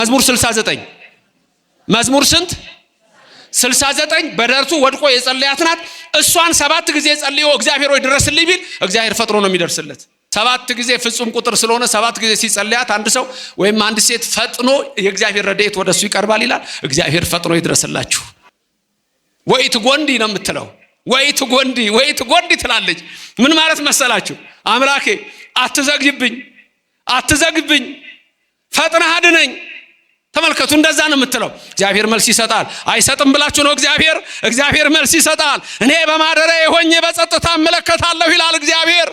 መዝሙር 69 መዝሙር ስንት 69 በደረቱ ወድቆ የጸለያት ናት። እሷን 7 ጊዜ ጸልዮ እግዚአብሔር ሆይ ድረስልኝ ቢል እግዚአብሔር ፈጥኖ ነው የሚደርስለት። 7 ጊዜ ፍጹም ቁጥር ስለሆነ 7 ጊዜ ሲጸልያት አንድ ሰው ወይም አንድ ሴት ፈጥኖ የእግዚአብሔር ረድኤት ወደሱ ይቀርባል ይላል። እግዚአብሔር ፈጥኖ ይድረስላችሁ። ወይት ጎንዲ ነው የምትለው። ወይት ጎንዲ ትላለች። ምን ማለት መሰላችሁ? አምላኬ አትዘግብኝ ፈጥነህ አድነኝ። ተመልከቱ፣ እንደዛ ነው የምትለው። እግዚአብሔር መልስ ይሰጣል። አይሰጥም ብላችሁ ነው? እግዚአብሔር መልስ ይሰጣል። እኔ በማደሪያዬ ሆኜ በጸጥታ እመለከታለሁ ይላል እግዚአብሔር።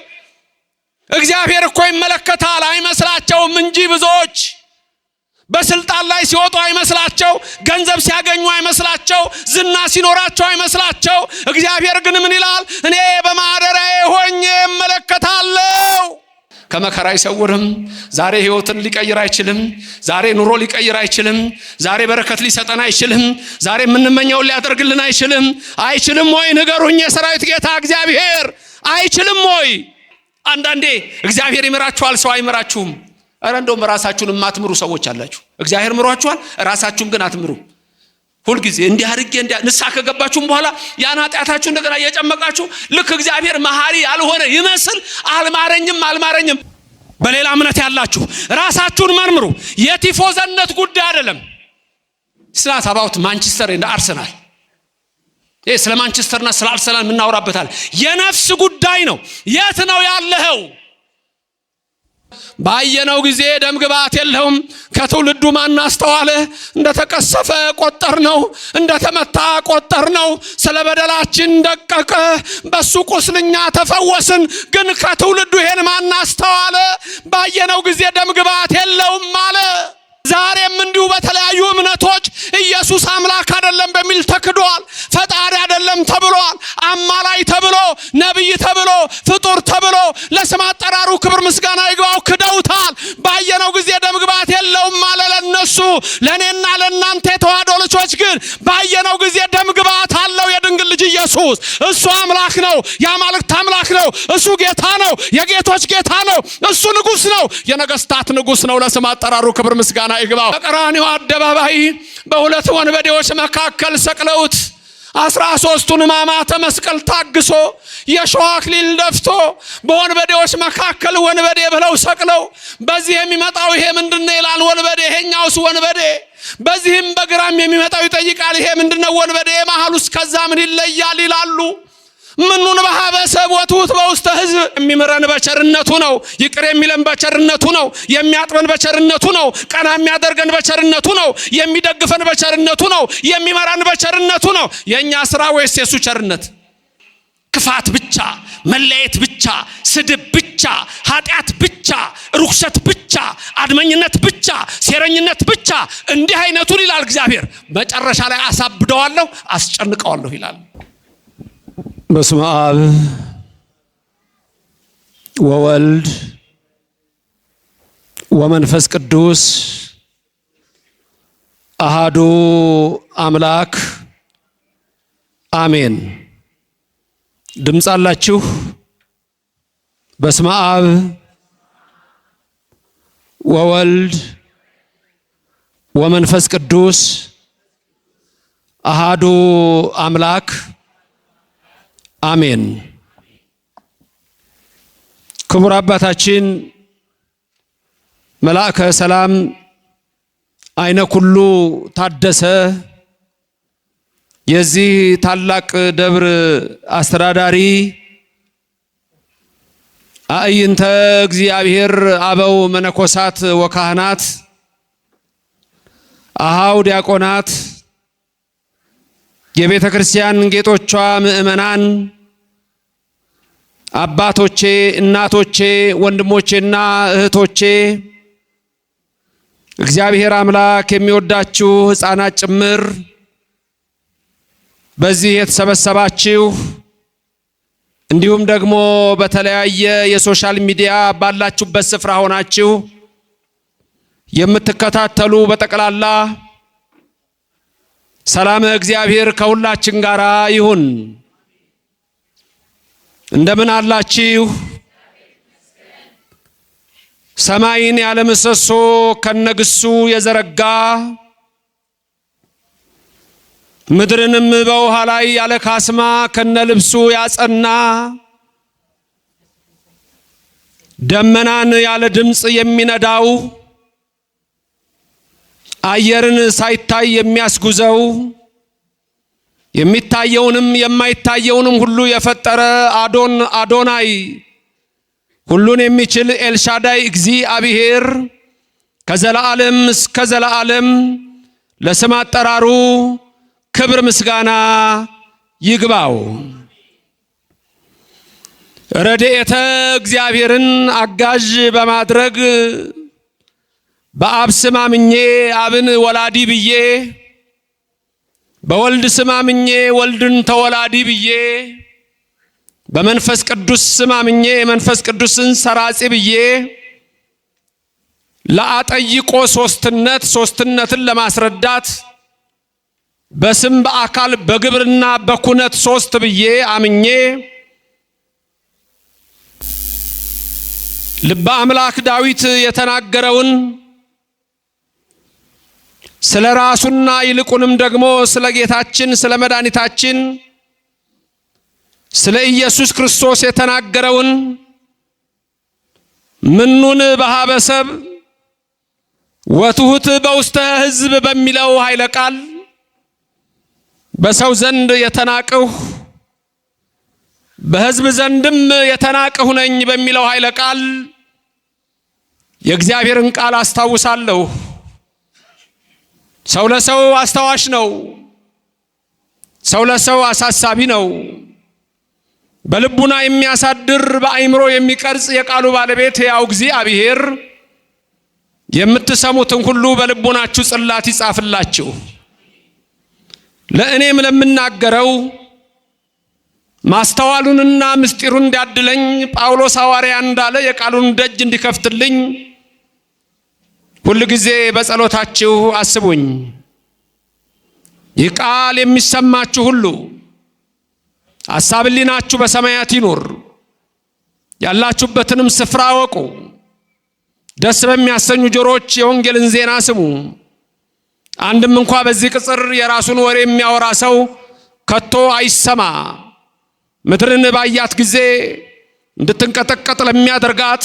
እግዚአብሔር እኮ ይመለከታል አይመስላቸውም እንጂ ብዙዎች በስልጣን ላይ ሲወጡ አይመስላቸው፣ ገንዘብ ሲያገኙ አይመስላቸው፣ ዝና ሲኖራቸው አይመስላቸው። እግዚአብሔር ግን ምን ይላል? እኔ በማደሪያዬ ሆኜ እመለከታለሁ። ከመከራ አይሰውርም። ዛሬ ህይወትን ሊቀይር አይችልም። ዛሬ ኑሮ ሊቀይር አይችልም። ዛሬ በረከት ሊሰጠን አይችልም። ዛሬ የምንመኘውን ሊያደርግልን አይችልም ወይ? ንገሩኝ። የሰራዊት ጌታ እግዚአብሔር አይችልም ወይ? አንዳንዴ እግዚአብሔር ይምራችኋል፣ ሰው አይምራችሁም። አረ እንደውም ራሳችሁን የማትምሩ ሰዎች አላችሁ። እግዚአብሔር ምሯችኋል፣ ራሳችሁን ግን አትምሩ። ሁሉ ጊዜ እንዲህ አድርጌ ንስሐ ከገባችሁም በኋላ ያን ኃጢአታችሁ እንደገና እየጨመቃችሁ ልክ እግዚአብሔር መሐሪ ያልሆነ ይመስል አልማረኝም። በሌላ እምነት ያላችሁ ራሳችሁን መርምሩ። የቲፎዘነት ጉዳይ አይደለም። ስላት አባውት ማንቸስተር እንደ አርሰናል ስለ ማንቸስተርና ስለ አርሰናል የምናወራበታል። የነፍስ ጉዳይ ነው። የት ነው ያለኸው? ባየነው ጊዜ ደም ግባት የለውም። ከትውልዱ ማን አስተዋለ? እንደተቀሰፈ ቆጠርነው፣ እንደተመታ ቆጠርነው። ስለ በደላችን ደቀቀ፣ በሱ ቁስልኛ ተፈወስን። ግን ከትውልዱ ይሄን ማን አስተዋለ? ባየነው ጊዜ ደም ግባት የለውም አለ። ዛሬም እንዲሁ በተለያዩ እምነቶች ኢየሱስ አምላክ አይደለም በሚል ተክዷል። ፈጣሪ አይደለም ተብሏል። አማላይ ተብሎ፣ ነብይ ተብሎ፣ ፍጡር ተብሎ ለስም አጠራሩ ክብር ምስጋና ይግባው ክደውታል። ባየነው ጊዜ ደም ግባት የለውም አለ ለነሱ። ለኔና ለናንተ የተዋህዶ ልጆች ግን ባየነው ጊዜ ደም ግባት አለው። የድንግል ልጅ ኢየሱስ እሱ አምላክ ነው፣ የአማልክት አምላክ ነው። እሱ ጌታ ነው፣ የጌቶች ጌታ ነው። እሱ ንጉስ ነው፣ የነገስታት ንጉስ ነው። ለስም አጠራሩ ክብር ምስጋና ይግባው። በቀራንዮ አደባባይ በሁለት ወንበዴዎች መካከል ሰቅለውት 13ቱን ሕማማተ መስቀል ታግሶ የሾህ አክሊል ደፍቶ በወንበዴዎች መካከል ወንበዴ ብለው ሰቅለው በዚህ የሚመጣው ይሄ ምንድነው ይላል ወንበዴ፣ ይሄኛውስ ወንበዴ። በዚህም በግራም የሚመጣው ይጠይቃል ይሄ ምንድነው ወንበዴ፣ መሐሉስ ከዛ ምን ይለያል ይላሉ። ምኑን በሐበሰብ ወትውት በውስተ ሕዝብ። የሚምረን በቸርነቱ ነው፣ ይቅር የሚለን በቸርነቱ ነው፣ የሚያጥበን በቸርነቱ ነው፣ ቀና የሚያደርገን በቸርነቱ ነው፣ የሚደግፈን በቸርነቱ ነው፣ የሚመራን በቸርነቱ ነው። የኛ ስራ ወይስ የሱ ቸርነት? ክፋት ብቻ፣ መለየት ብቻ፣ ስድብ ብቻ፣ ኃጢአት ብቻ፣ ርኩሰት ብቻ፣ አድመኝነት ብቻ፣ ሴረኝነት ብቻ። እንዲህ አይነቱን ይላል እግዚአብሔር መጨረሻ ላይ አሳብደዋለሁ፣ አስጨንቀዋለሁ ይላል። በስመ አብ ወወልድ ወመንፈስ ቅዱስ አሃዱ አምላክ አሜን። ድምፅ አላችሁ? በስመ አብ ወወልድ ወመንፈስ ቅዱስ አሃዱ አምላክ አሜን። ክቡር አባታችን መልአከ ሰላም አይነ ኩሉ ታደሰ የዚህ ታላቅ ደብር አስተዳዳሪ፣ አዕይንተ እግዚአብሔር አበው መነኮሳት ወካህናት፣ አሃው ዲያቆናት፣ የቤተ ክርስቲያን ጌጦቿ ምእመናን፣ አባቶቼ፣ እናቶቼ፣ ወንድሞቼና እህቶቼ፣ እግዚአብሔር አምላክ የሚወዳችሁ ሕፃናት ጭምር በዚህ የተሰበሰባችሁ እንዲሁም ደግሞ በተለያየ የሶሻል ሚዲያ ባላችሁበት ስፍራ ሆናችሁ የምትከታተሉ በጠቅላላ ሰላም እግዚአብሔር ከሁላችን ጋር ይሁን። እንደምን አላችሁ? ሰማይን ያለ ምሰሶ ከነግሱ የዘረጋ ምድርንም በውሃ ላይ ያለ ካስማ ከነልብሱ ያጸና ደመናን ያለ ድምጽ የሚነዳው አየርን ሳይታይ የሚያስጉዘው የሚታየውንም የማይታየውንም ሁሉ የፈጠረ አዶናይ ሁሉን የሚችል ኤልሻዳይ እግዚአብሔር ከዘላለም እስከ ዘላለም ለስም አጠራሩ ክብር ምስጋና ይግባው። ረድኤተ እግዚአብሔርን አጋዥ በማድረግ በአብ ስም አምኜ አብን ወላዲ ብዬ በወልድ ስም አምኜ ወልድን ተወላዲ ብዬ በመንፈስ ቅዱስ ስም አምኜ መንፈስ ቅዱስን ሰራጺ ብዬ ለአጠይቆ ሶስትነትን ለማስረዳት በስም በአካል በግብርና በኩነት ሶስት ብዬ አምኜ ልበ አምላክ ዳዊት የተናገረውን ስለ ራሱና ይልቁንም ደግሞ ስለ ጌታችን ስለ መድኃኒታችን ስለ ኢየሱስ ክርስቶስ የተናገረውን ምኑን በሀበሰብ ወትሁት በውስተ ሕዝብ በሚለው ኃይለ ቃል በሰው ዘንድ የተናቅሁ በሕዝብ ዘንድም የተናቅሁ ነኝ በሚለው ኃይለ ቃል የእግዚአብሔርን ቃል አስታውሳለሁ። ሰው ለሰው አስታዋሽ ነው። ሰው ለሰው አሳሳቢ ነው። በልቡና የሚያሳድር በአእምሮ የሚቀርጽ የቃሉ ባለቤት ያው እግዚአብሔር የምትሰሙትን ሁሉ በልቡናችሁ ጽላት ይጻፍላችሁ። ለእኔም ለምናገረው ማስተዋሉንና ምስጢሩን እንዲያድለኝ ጳውሎስ ሐዋርያ እንዳለ የቃሉን ደጅ እንዲከፍትልኝ ሁሉ ጊዜ በጸሎታችሁ አስቡኝ። ይህ ቃል የሚሰማችሁ ሁሉ ሐሳብ ሕሊናችሁ በሰማያት ይኑር። ያላችሁበትንም ስፍራ ወቁ። ደስ በሚያሰኙ ጆሮች የወንጌልን ዜና ስሙ። አንድም እንኳ በዚህ ቅጽር የራሱን ወሬ የሚያወራ ሰው ከቶ አይሰማ። ምድርን ባያት ጊዜ እንድትንቀጠቀጥ ለሚያደርጋት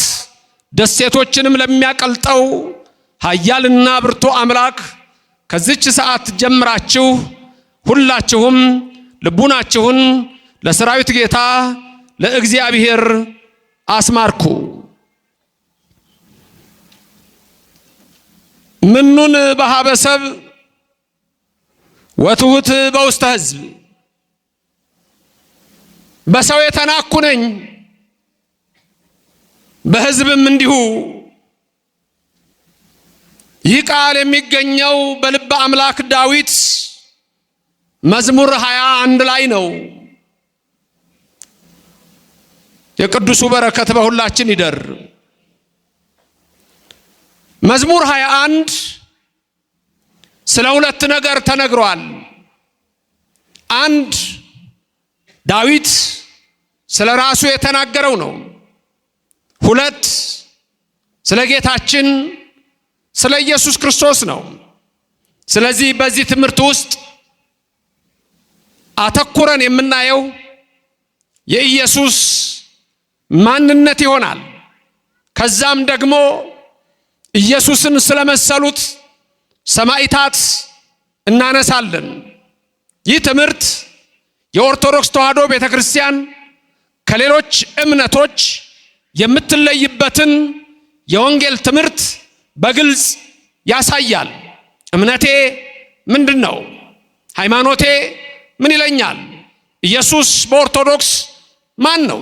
ደሴቶችንም ለሚያቀልጠው ኃያልና ብርቱ አምላክ ከዚች ሰዓት ጀምራችሁ ሁላችሁም ልቡናችሁን ለሰራዊት ጌታ ለእግዚአብሔር አስማርኩ። ምኑን በሀበሰብ ወትሁት በውስተ ሕዝብ በሰው የተናኩ ነኝ፣ በሕዝብም እንዲሁ። ይህ ቃል የሚገኘው በልበ አምላክ ዳዊት መዝሙር 21 ላይ ነው። የቅዱሱ በረከት በሁላችን ይደር። መዝሙር 21 ስለ ሁለት ነገር ተነግሯል። አንድ ዳዊት ስለ ራሱ የተናገረው ነው። ሁለት ስለ ጌታችን ስለ ኢየሱስ ክርስቶስ ነው። ስለዚህ በዚህ ትምህርት ውስጥ አተኩረን የምናየው የኢየሱስ ማንነት ይሆናል። ከዛም ደግሞ ኢየሱስን ስለመሰሉት ሰማዕታት እናነሳለን። ይህ ትምህርት የኦርቶዶክስ ተዋሕዶ ቤተክርስቲያን ከሌሎች እምነቶች የምትለይበትን የወንጌል ትምህርት በግልጽ ያሳያል። እምነቴ ምንድነው? ሃይማኖቴ ምን ይለኛል? ኢየሱስ በኦርቶዶክስ ማን ነው?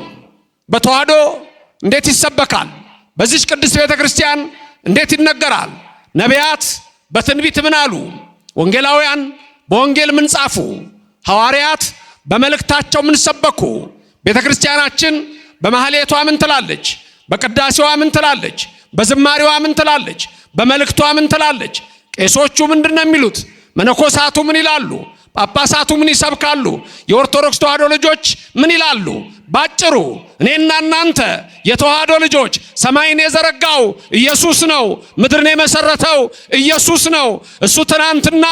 በተዋሕዶ እንዴት ይሰበካል? በዚህ ቅድስት ቤተክርስቲያን እንዴት ይነገራል? ነቢያት በትንቢት ምን አሉ? ወንጌላውያን በወንጌል ምን ጻፉ? ሐዋርያት በመልእክታቸው ምን ሰበኩ? ቤተክርስቲያናችን በማህሌቷ ምን ትላለች? በቅዳሴዋ ምን ትላለች? በዝማሬዋ ምን ትላለች? በመልእክቷ ምን ትላለች? ቄሶቹ ምንድነው የሚሉት? መነኮሳቱ ምን ይላሉ? ጳጳሳቱ ምን ይሰብካሉ? የኦርቶዶክስ ተዋሕዶ ልጆች ምን ይላሉ? ባጭሩ እኔና እናንተ የተዋህዶ ልጆች ሰማይን የዘረጋው ኢየሱስ ነው። ምድርን የመሰረተው ኢየሱስ ነው። እሱ ትናንትና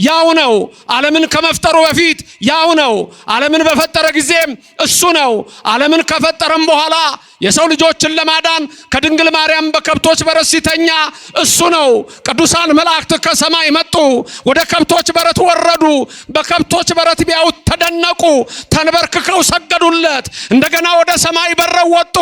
ያው ነው። ዓለምን ከመፍጠሩ በፊት ያው ነው። ዓለምን በፈጠረ ጊዜም እሱ ነው። ዓለምን ከፈጠረም በኋላ የሰው ልጆችን ለማዳን ከድንግል ማርያም በከብቶች በረት ሲተኛ እሱ ነው። ቅዱሳን መላእክት ከሰማይ መጡ፣ ወደ ከብቶች በረት ወረዱ። በከብቶች በረት ቢያዩት ተደነቁ፣ ተንበርክከው ሰገዱለት። እንደገና ወደ ሰማይ በረው ወጡ።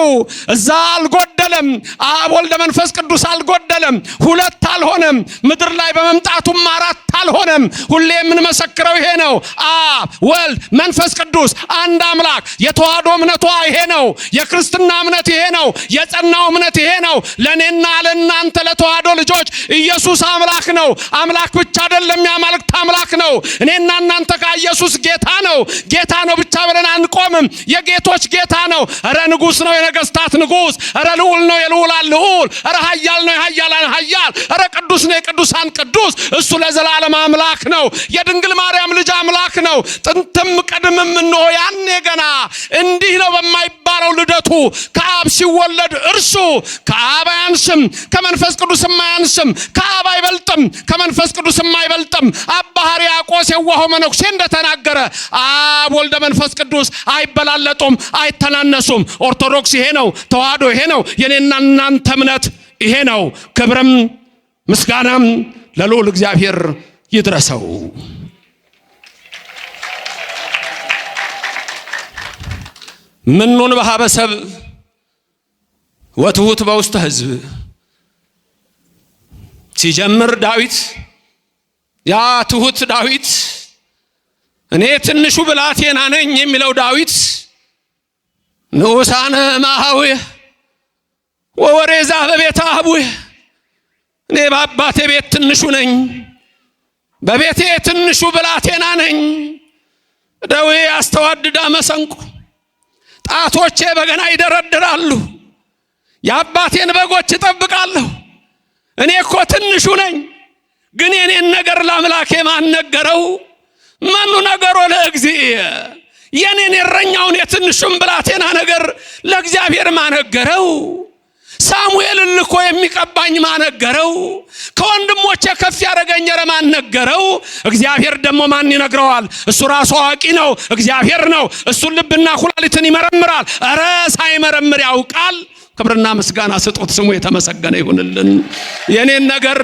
እዛ አልጎደለም። አብ ወልድ መንፈስ ቅዱስ አልጎደለም። ሁለት አልሆነም። ምድር ላይ በመምጣቱም አራት አልሆነም። ሁሌ የምንመሰክረው ይሄ ነው። አብ ወልድ መንፈስ ቅዱስ አንድ አምላክ። የተዋህዶ እምነቷ ይሄ ነው። የክርስትና እምነት ይሄ ነው። የጸናው እምነት ይሄ ነው። ለኔና ለናንተ ለተዋህዶ ልጆች ኢየሱስ አምላክ ነው። አምላክ ብቻ አይደለም፣ የአማልክት አምላክ ነው። እኔና እናንተ ከኢየሱስ ጌታ ነው። ጌታ ነው ብቻ ብለን አንቆምም። የጌቶች ጌታ ነው። እረ ንጉስ ነው፣ የነገስታት ንጉስ። እረ ልዑል ነው፣ የልዑላን ልዑል። እረ ኃያል ነው፣ የኃያላን ኃያል። እረ ቅዱስ ነው፣ የቅዱሳን ቅዱስ። እሱ ለዘላለም አምላክ ነው። የድንግል ማርያም ልጅ አምላክ ነው። ጥንትም ቀድምም እንሆ ያኔ ገና እንዲህ ነው በማይባለው ልደቱ ከአብ ሲወለድ እርሱ ከአብ አያንስም፣ ከመንፈስ ቅዱስም አያንስም። ከአብ አይበልጥም፣ ከመንፈስ ቅዱስም አይበልጥም። አባ ሕርያቆስ የዋሆ መነኩሴ እንደተናገረ አብ ወልደ መንፈስ ቅዱስ አይበላለጡም፣ አይተናነሱም። ኦርቶዶክስ ይሄ ነው። ተዋህዶ ይሄ ነው። የኔና እናንተ እምነት ይሄ ነው። ክብርም ምስጋናም ለልዑል እግዚአብሔር ይድረሰው። ምኑን በሀበሰብ ወትሁት በውስተ ሕዝብ ሲጀምር ዳዊት ያ ትሁት ዳዊት እኔ ትንሹ ብላቴና ነኝ የሚለው ዳዊት ንዑሳነ ማሃውየ ወወሬዛ በቤተ አቡየ እኔ በአባቴ ቤት ትንሹ ነኝ፣ በቤቴ ትንሹ ብላቴና ነኝ። ደዌ ያስተዋድዳ መሰንቆ ጣቶቼ በገና ይደረድራሉ። የአባቴን በጎች እጠብቃለሁ። እኔ እኮ ትንሹ ነኝ፣ ግን የኔን ነገር ለአምላኬ ማን ነገረው? መኑ ነገሮ ለእግዚእ የኔን የረኛውን የትንሹን ብላቴና ነገር ለእግዚአብሔር ማነገረው? ሳሙኤልን ልኮ የሚቀባኝ ማነገረው? ከወንድሞቼ ከፍ ያደረገኝ ማን ነገረው? እግዚአብሔር ደግሞ ማን ይነግረዋል? እሱ ራሱ አዋቂ ነው፣ እግዚአብሔር ነው። እሱ ልብና ኩላሊትን ይመረምራል። ኧረ ሳይመረምር ያውቃል። ክብርና ምስጋና ስጦት፣ ስሙ የተመሰገነ ይሁንልን። የኔን ነገር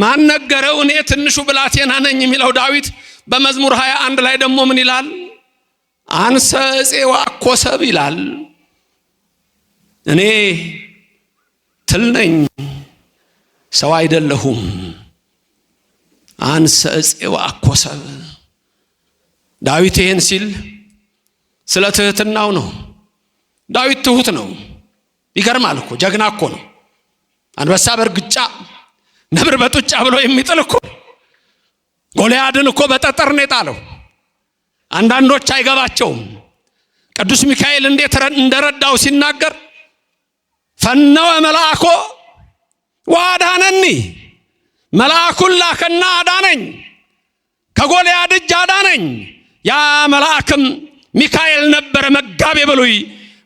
ማን ነገረው? እኔ ትንሹ ብላቴና ነኝ የሚለው ዳዊት በመዝሙር 21 ላይ ደግሞ ምን ይላል? አንሰ ዕፄ ወአኮሰብ ይላል። እኔ ትል ነኝ፣ ሰው አይደለሁም። አንሰ ዕፄ ወአኮሰብ። ዳዊት ይህን ሲል ስለ ትህትናው ነው። ዳዊት ትሁት ነው። ይገርማል እኮ፣ ጀግና እኮ ነው። አንበሳ በርግጫ ነብር በጡጫ ብሎ የሚጥል እኮ። ጎልያድን እኮ በጠጠር ነው የጣለው። አንዳንዶች አይገባቸውም። ቅዱስ ሚካኤል እንዴት እንደረዳው ሲናገር ፈነወ መልአኮ ወአዳነኒ፣ መልአኩን ላከና አዳነኝ፣ ከጎልያድ እጅ አዳነኝ። ያ መልአክም ሚካኤል ነበረ፣ መጋቤ ብሉይ።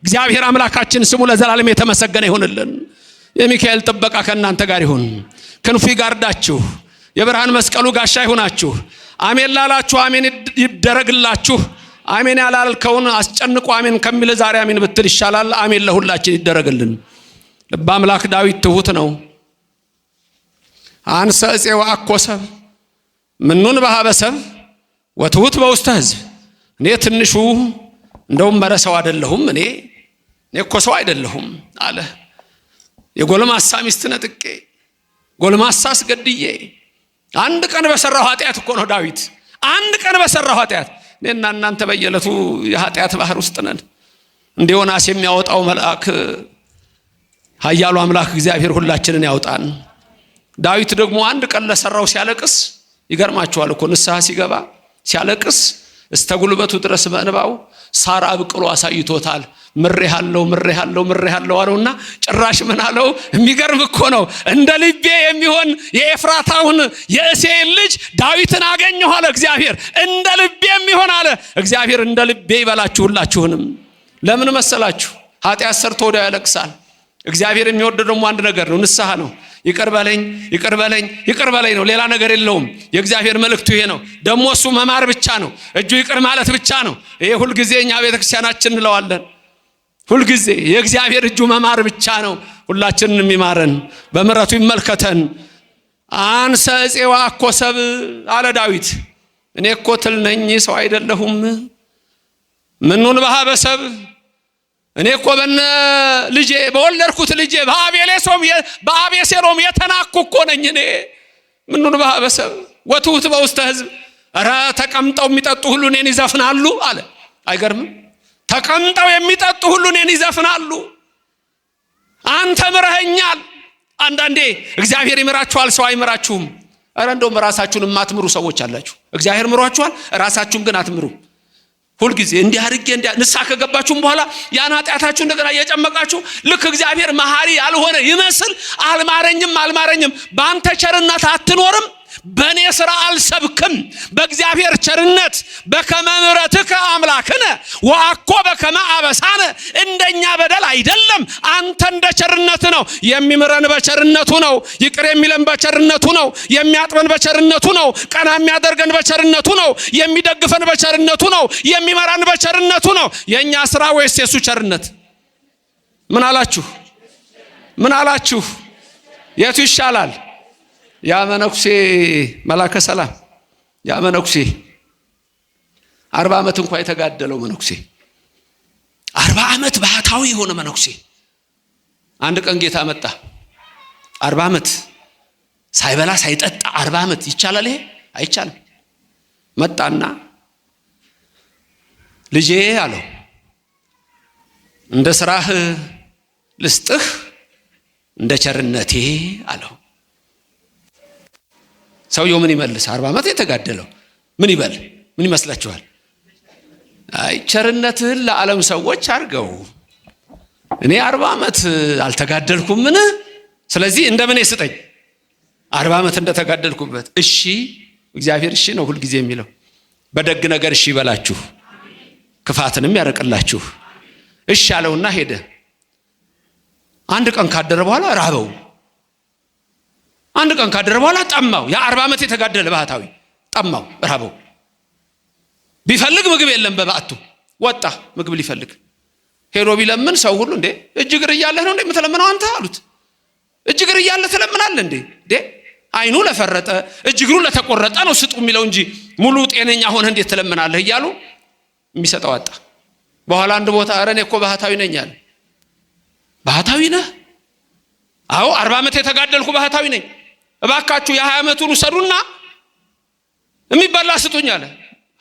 እግዚአብሔር አምላካችን ስሙ ለዘላለም የተመሰገነ ይሁንልን። የሚካኤል ጥበቃ ከእናንተ ጋር ይሁን። ክንፉ ይጋርዳችሁ፣ የብርሃን መስቀሉ ጋሻ ይሁናችሁ። አሜን ላላችሁ አሜን ይደረግላችሁ። አሜን ያላልከውን አስጨንቁ አሜን ከሚል ዛሬ አሜን ብትል ይሻላል። አሜን ለሁላችን ይደረግልን። ልበ አምላክ ዳዊት ትሁት ነው። አንሰ ዕፄ ወአኮሰብ ምኑን በሀበሰብ ወትሁት በውስተ ሕዝብ። እኔ ትንሹ እንደውም በረሰው አይደለሁም፣ እኔ እኮ ሰው አይደለሁም አለ። የጎልማሳ ሚስት ነጥቄ ጎልማሳ አስገድዬ አንድ ቀን በሰራው ኃጢአት እኮ ነው ዳዊት። አንድ ቀን በሰራው ኃጢአት። እኔና እናንተ በየዕለቱ የኃጢአት ባህር ውስጥ ነን። እንደ ዮናስ የሚያወጣው መልአክ ኃያሉ አምላክ እግዚአብሔር ሁላችንን ያውጣን። ዳዊት ደግሞ አንድ ቀን ለሰራው ሲያለቅስ ይገርማችኋል እኮ ንስሐ ሲገባ ሲያለቅስ እስተ ጉልበቱ ድረስ በእንባው ሳር አብቅሎ አሳይቶታል። ምሬሃለው አለውና ጭራሽ ምን አለው? የሚገርም እኮ ነው። እንደ ልቤ የሚሆን የኤፍራታውን የእሴይን ልጅ ዳዊትን አገኘሁ አለ እግዚአብሔር። እንደ ልቤ የሚሆን አለ እግዚአብሔር። እንደ ልቤ ይበላችሁ ሁላችሁንም። ለምን መሰላችሁ? ኃጢአት ሰርቶ ወዲያው ያለቅሳል። እግዚአብሔር የሚወደው ደግሞ አንድ ነገር ነው፣ ንስሐ ነው። ይቅር በለኝ ይቅር በለኝ ይቅር በለኝ ነው፣ ሌላ ነገር የለውም። የእግዚአብሔር መልእክቱ ይሄ ነው። ደግሞ እሱ መማር ብቻ ነው፣ እጁ ይቅር ማለት ብቻ ነው። ይሄ ሁልጊዜ እኛ ቤተክርስቲያናችን እንለዋለን። ሁልጊዜ የእግዚአብሔር እጁ መማር ብቻ ነው። ሁላችንን የሚማረን በምሕረቱ ይመልከተን። አንሰ እፄዋ እኮ ሰብ አለ ዳዊት። እኔ እኮ ትል ነኝ ሰው አይደለሁም። ምኑን በሀበሰብ እኔ እኮ በነ ልጄ በወለድኩት ልጄ በአቤሴሎም የተናኩ እኮ ነኝ እኔ። ምኑን በሀበሰብ ወትውት በውስተ ሕዝብ። ኧረ ተቀምጠው የሚጠጡ ሁሉ እኔን ይዘፍናሉ አለ። አይገርምም? ተቀምጠው የሚጠጡ ሁሉ እኔን ይዘፍናሉ። አንተ ምረኸኛል። አንዳንዴ እግዚአብሔር ይምራችኋል፣ ሰው አይምራችሁም። ኧረ እንደውም ራሳችሁን የማትምሩ ሰዎች አላችሁ። እግዚአብሔር ምሯችኋል፣ ራሳችሁን ግን አትምሩ። ሁልጊዜ እንዲህ አድርጌ ንስሐ ከገባችሁም በኋላ ያን ኃጢአታችሁ እንደገና እየጨመቃችሁ ልክ እግዚአብሔር መሐሪ ያልሆነ ይመስል አልማረኝም በአንተ ቸርነት አትኖርም፣ በእኔ ሥራ አልሰብክም። በእግዚአብሔር ቸርነት በከመ ምሕረትከ አምላክነ ወአኮ በከመ አበሳነ፣ እንደኛ በደል አይደለም፣ አንተ እንደ ቸርነት ነው። የሚምረን በቸርነቱ ነው። ይቅር የሚለን በቸርነቱ ነው። የሚያጥበን በቸርነቱ ነው። ቀና የሚያደርገን በቸርነቱ ነው። የሚደግፈን በቸርነቱ ነው። የሚመራን በቸርነቱ ነው። የእኛ ሥራ ወይስ የሱ ቸርነት? ምን አላችሁ? ምን አላችሁ? የቱ ይሻላል? ያ መነኩሴ መላከ ሰላም፣ ያ መነኩሴ 40 ዓመት እንኳን የተጋደለው መነኩሴ፣ 40 ዓመት ባህታዊ የሆነ መነኩሴ፣ አንድ ቀን ጌታ መጣ። 40 ዓመት ሳይበላ ሳይጠጣ 40 ዓመት ይቻላል? ይሄ አይቻልም። መጣና ልጄ አለው፣ እንደ ስራህ ልስጥህ እንደ ቸርነቴ አለው። ሰውየው ምን ይመልስ? 40 ዓመት የተጋደለው ምን ይበል? ምን ይመስላችኋል? አይ ቸርነትህን ለዓለም ሰዎች አድርገው፣ እኔ 40 ዓመት አልተጋደልኩም። ምን ስለዚህ እንደምን ስጠኝ 40 ዓመት እንደተጋደልኩበት። እሺ እግዚአብሔር እሺ ነው ሁልጊዜ የሚለው። በደግ ነገር እሺ ይበላችሁ፣ ክፋትንም ያርቅላችሁ። እሺ አለውና ሄደ። አንድ ቀን ካደረ በኋላ ራበው። አንድ ቀን ካደረ በኋላ ጠማው። ያ 40 ዓመት የተጋደለ ባህታዊ ጠማው፣ ራበው። ቢፈልግ ምግብ የለም በባዕቱ። ወጣ ምግብ ሊፈልግ ሄዶ ቢለምን ሰው ሁሉ እንዴ እጅ እግር እያለህ ነው እንዴ የምትለምነው አንተ አሉት። እጅ እግር እያለህ ትለምናለህ እንዴ? አይኑ ለፈረጠ እጅ እግሩ ለተቆረጠ ነው ስጡ የሚለው እንጂ ሙሉ ጤነኛ ሆነ እንዴት ትለምናለህ እያሉ የሚሰጠው አጣ። በኋላ አንድ ቦታ ኧረ እኔ እኮ ባህታዊ ነኝ አለ። ባህታዊ ነህ? አዎ 40 ዓመት የተጋደልኩ ባህታዊ ነኝ። እባካችሁ የ20 ዓመቱን ውሰዱና የሚበላ ስጡኝ አለ።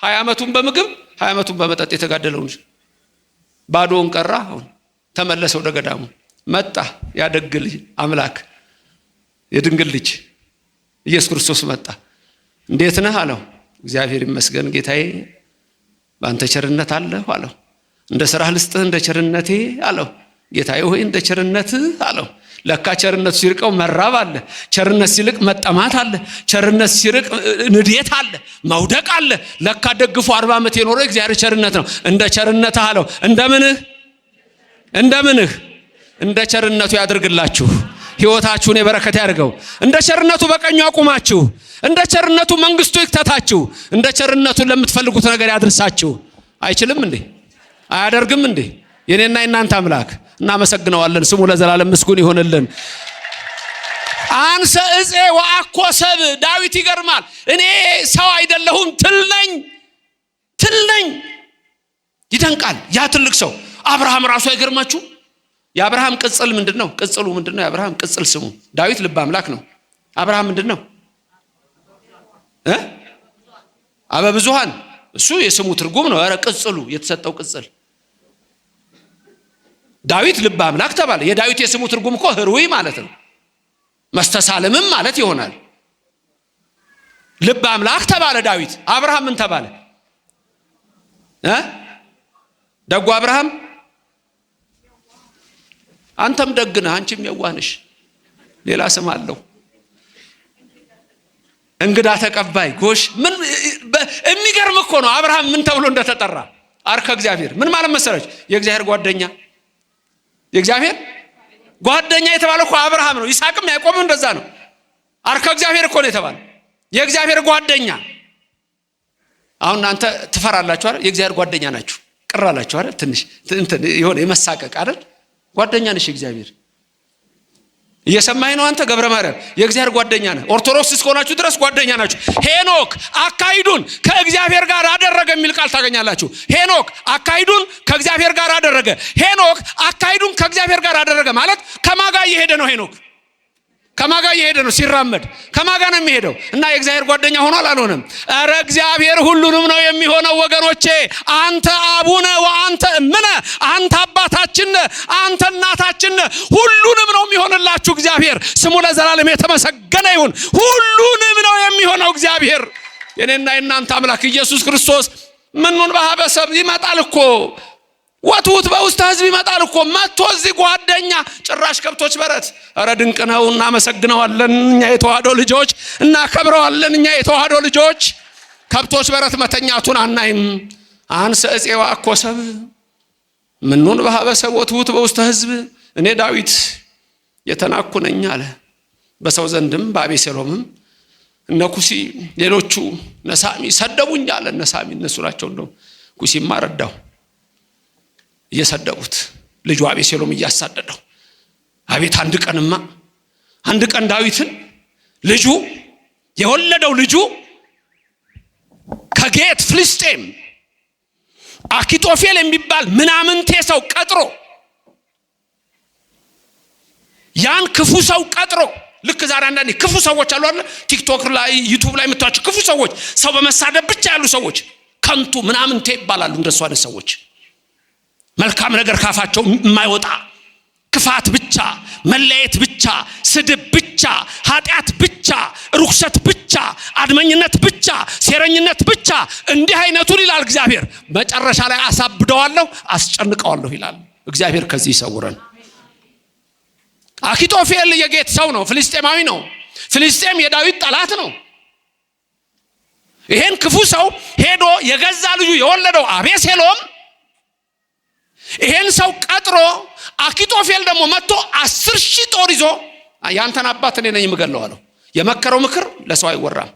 20 ዓመቱን በምግብ 20 ዓመቱን በመጠጥ የተጋደለውን ባዶውን ቀራ። አሁን ተመለሰ ወደ ገዳሙ። መጣ ያደግ ልጅ አምላክ የድንግል ልጅ ኢየሱስ ክርስቶስ መጣ። እንዴት ነህ አለው። እግዚአብሔር ይመስገን ጌታዬ፣ በአንተ ቸርነት አለሁ አለው። እንደ ሥራህ ልስጥህ እንደ ቸርነቴ አለው። ጌታዬ ሆይ እንደ ቸርነትህ አለው። ለካ ቸርነት ሲርቀው መራብ አለ። ቸርነት ሲልቅ መጠማት አለ። ቸርነት ሲርቅ ንዴት አለ፣ መውደቅ አለ። ለካ ደግፎ 40 ዓመት የኖረው እግዚአብሔር ቸርነት ነው። እንደ ቸርነትህ አለው። እንደምንህ እንደ ቸርነቱ ያድርግላችሁ። ሕይወታችሁን የበረከት ያድርገው። እንደ ቸርነቱ በቀኙ አቁማችሁ፣ እንደ ቸርነቱ መንግስቱ ይክተታችሁ፣ እንደ ቸርነቱ ለምትፈልጉት ነገር ያድርሳችሁ። አይችልም እንዴ? አያደርግም እንዴ? የኔና የናንተ አምላክ እናመሰግነዋለን። ስሙ ለዘላለም ምስጉን ይሆንልን። አንሰ እፄ ወአኮ ሰብ። ዳዊት ይገርማል። እኔ ሰው አይደለሁም ትል ነኝ። ይደንቃል። ያ ትልቅ ሰው አብርሃም ራሱ አይገርማችሁ? የአብርሃም ቅጽል ምንድነው? ቅጽሉ ምንድነው? የአብርሃም ቅጽል ስሙ ዳዊት ልበ አምላክ ነው። አብርሃም ምንድነው? አበብዙሃን። እሱ የስሙ ትርጉም ነው። ኧረ ቅጽሉ የተሰጠው ቅጽል ዳዊት ልበ አምላክ ተባለ። የዳዊት የስሙ ትርጉም እኮ ህሩይ ማለት ነው። መስተሳለምም ማለት ይሆናል። ልበ አምላክ ተባለ ዳዊት። አብርሃም ምን ተባለ? ደጉ አብርሃም። አንተም ደግ ነህ፣ አንቺም የዋህ ነሽ። ሌላ ስም አለው። እንግዳ ተቀባይ። ጎሽ ምን የሚገርም እኮ ነው። አብርሃም ምን ተብሎ እንደተጠራ አርከ እግዚአብሔር ምን ማለት መሰላችሁ? የእግዚአብሔር ጓደኛ። የእግዚአብሔር ጓደኛ የተባለው እኮ አብርሃም ነው። ይስሐቅም ያዕቆብም እንደዛ ነው። አርከ እግዚአብሔር እኮ ነው የተባለው የእግዚአብሔር ጓደኛ። አሁን እናንተ ትፈራላችሁ አይደል? የእግዚአብሔር ጓደኛ ናችሁ። ቅራላችሁ አይደል? ትንሽ የሆነ የመሳቀቅ አይደል? ጓደኛ ነሽ እግዚአብሔር። እየሰማኸኝ ነው አንተ ገብረ ማርያም? የእግዚአብሔር ጓደኛ ነህ። ኦርቶዶክስ እስከሆናችሁ ድረስ ጓደኛ ናችሁ። ሄኖክ አካሂዱን ከእግዚአብሔር ጋር አደረገ የሚል ቃል ታገኛላችሁ። ሄኖክ አካሂዱን ከእግዚአብሔር ጋር አደረገ። ሄኖክ አካሂዱን ከእግዚአብሔር ጋር አደረገ ማለት ከማጋ እየሄደ ነው። ሄኖክ ከማጋ እየሄደ ነው። ሲራመድ ከማጋ ነው የሚሄደው እና የእግዚአብሔር ጓደኛ ሆኗል አልሆነም? ኧረ እግዚአብሔር ሁሉንም ነው የሚሆነው ወገኖቼ። አንተ አቡነ ወአንተ እምነ፣ አንተ አባታችን ነህ፣ አንተ እናታችን ነህ። ሁሉንም ነው የሚሆንላችሁ እግዚአብሔር። ስሙ ለዘላለም የተመሰገነ ይሁን። ሁሉንም ነው የሚሆነው እግዚአብሔር። የኔና የእናንተ አምላክ ኢየሱስ ክርስቶስ ምኑን በሀበሰብ ይመጣል እኮ ወትውት በውስጥ ህዝብ ይመጣል እኮ መጥቶ እዚህ ጓደኛ ጭራሽ ከብቶች በረት። ኧረ ድንቅ ነው። እናመሰግነዋለን እኛ የተዋህዶ ልጆች፣ እናከብረዋለን እኛ የተዋህዶ ልጆች። ከብቶች በረት መተኛቱን አናይም። አንሰ እፄዋ እኮ ሰብ ምኑን በሀበሰብ ወትውት በውስጥ ህዝብ። እኔ ዳዊት የተናኩ ነኝ አለ። በሰው ዘንድም በአቤሴሎምም እነ ኩሲ ሌሎቹ ነሳሚ ሰደቡኝ አለ። ነሳሚ እነሱ ናቸው። እንደው ኩሲማ ረዳው እየሰደቡት ልጁ አቤሴሎም እያሳደደው። አቤት አንድ ቀን ዳዊትን ልጁ የወለደው ልጁ ከጌት ፍልስጤም አኪጦፌል የሚባል ምናምንቴ ሰው ቀጥሮ ያን ክፉ ሰው ቀጥሮ ልክ ዛሬ አንዳንዴ ክፉ ሰዎች አሉ አይደል? ቲክቶክ ላይ ዩቲዩብ ላይ የምታዩቸው ክፉ ሰዎች፣ ሰው በመሳደብ ብቻ ያሉ ሰዎች ከንቱ ምናምንቴ ይባላሉ። እንደሱ አይነት ሰዎች መልካም ነገር ካፋቸው የማይወጣ ክፋት ብቻ፣ መለየት ብቻ፣ ስድብ ብቻ፣ ኃጢአት ብቻ፣ ርኩሰት ብቻ፣ አድመኝነት ብቻ፣ ሴረኝነት ብቻ። እንዲህ አይነቱን ይላል እግዚአብሔር መጨረሻ ላይ አሳብደዋለሁ፣ አስጨንቀዋለሁ ይላል እግዚአብሔር። ከዚህ ይሰውረን። አኪጦፌል የጌት ሰው ነው፣ ፍልስጤማዊ ነው። ፍልስጤም የዳዊት ጠላት ነው። ይሄን ክፉ ሰው ሄዶ የገዛ ልጁ የወለደው አቤሴሎም ይሄን ሰው ቀጥሮ አኪጦፌል ደግሞ መጥቶ 10,000 ጦር ይዞ ያንተን አባት እኔ ነኝ የምገለው አለው። የመከረው ምክር ለሰው አይወራም።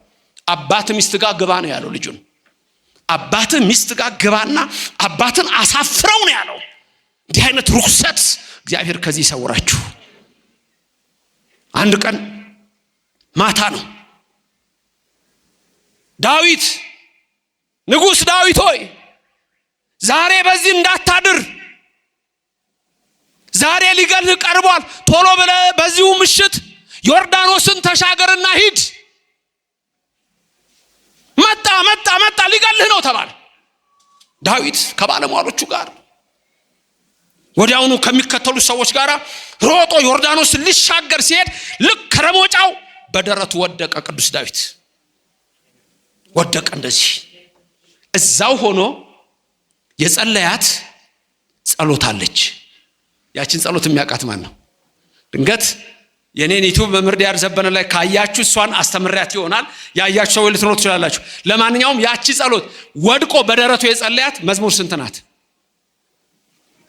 አባት ሚስት ጋር ግባ ነው ያለው ልጁን። አባት ሚስት ጋር ግባና አባትን አሳፍረው ነው ያለው። እንዲህ አይነት ርኩሰት እግዚአብሔር ከዚህ ይሰውራችሁ። አንድ ቀን ማታ ነው። ዳዊት ንጉሥ ዳዊት ሆይ ዛሬ በዚህ እንዳታድር፣ ዛሬ ሊገልህ ቀርቧል። ቶሎ ብለህ በዚሁ ምሽት ዮርዳኖስን ተሻገርና ሂድ። መጣ ሊገልህ ነው ተባለ። ዳዊት ከባለሟሎቹ ጋር ወዲያውኑ ከሚከተሉ ሰዎች ጋር ሮጦ ዮርዳኖስን ሊሻገር ሲሄድ ልክ ከረሞጫው በደረቱ ወደቀ። ቅዱስ ዳዊት ወደቀ። እንደዚህ እዛው ሆኖ የጸለያት ጸሎት አለች። ያችን ጸሎት የሚያውቃት ማን ነው? ድንገት የኔን ዩቲዩብ በምርዲያር ዘበነ ላይ ካያችሁ እሷን አስተምሪያት ይሆናል። ያያችሁ ሰው ልትኖሩ ትችላላችሁ። ለማንኛውም ያቺ ጸሎት ወድቆ በደረቱ የጸለያት መዝሙር ስንት ናት?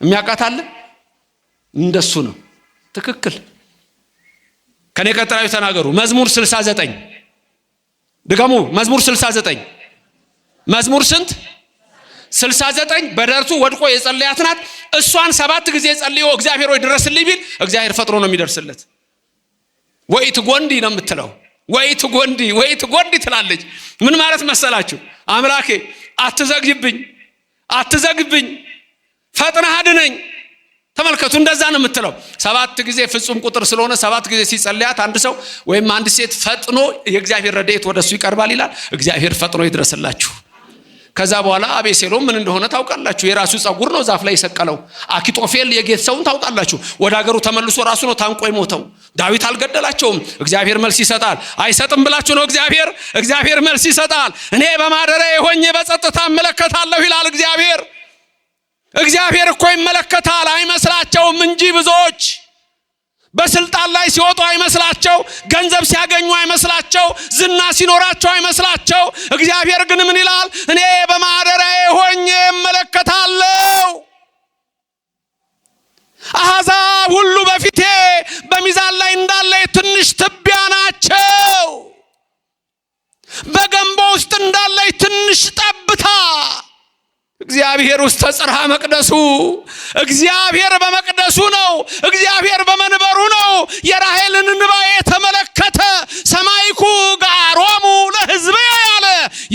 የሚያውቃት አለ? እንደሱ ነው። ትክክል። ከኔ ቀጥራዩ ተናገሩ። መዝሙር 69 ድገሙ። መዝሙር 69 መዝሙር ስንት? 69 በደረቱ ወድቆ የጸለያት ናት። እሷን 7 ጊዜ ጸልዮ እግዚአብሔር ሆይ ድረስልኝ ቢል እግዚአብሔር ፈጥሮ ነው የሚደርስለት። ወይት ጎንዲ ነው የምትለው። ወይት ጎንዲ ትላለች። ምን ማለት መሰላችሁ? አምላኬ አትዘግብኝ፣ ፈጥነህ አድነኝ። ተመልከቱ፣ እንደዛ ነው የምትለው። 7 ጊዜ ፍጹም ቁጥር ስለሆነ 7 ጊዜ ሲጸልያት አንድ ሰው ወይም አንድ ሴት ፈጥኖ የእግዚአብሔር ረድኤት ወደሱ ይቀርባል ይላል። እግዚአብሔር ፈጥኖ ይድረስላችሁ። ከዛ በኋላ አቤሴሎም ምን እንደሆነ ታውቃላችሁ። የራሱ ጸጉር ነው ዛፍ ላይ የሰቀለው። አኪጦፌል የጌት ሰውን ታውቃላችሁ። ወደ ሀገሩ ተመልሶ ራሱ ነው ታንቆ የሞተው። ዳዊት አልገደላቸውም። እግዚአብሔር መልስ ይሰጣል። አይሰጥም ብላችሁ ነው? እግዚአብሔር መልስ ይሰጣል። እኔ በማደሪያዬ ሆኜ በጸጥታ እመለከታለሁ ይላል እግዚአብሔር። እግዚአብሔር እኮ ይመለከታል። አይመስላቸውም እንጂ ብዙዎች በስልጣን ላይ ሲወጡ አይመስላቸው፣ ገንዘብ ሲያገኙ አይመስላቸው፣ ዝና ሲኖራቸው አይመስላቸው። እግዚአብሔር ግን ምን ይላል? እኔ በማደሪያዬ ሆኜ እመለከታለሁ። አሕዛብ ሁሉ በፊቴ በሚዛን ላይ እንዳለ ትንሽ ትቢያ ናቸው። በገንቦ ውስጥ እንዳለ ትንሽ ጠብታ። እግዚአብሔር ውስጥ ተጽርሐ መቅደሱ። እግዚአብሔር በመቅደሱ ነው። እግዚአብሔር በመንበሩ ነው። የራሔልን እንባ የተመለከተ ሰማይኩ ጋሮሙ ለሕዝብ ያለ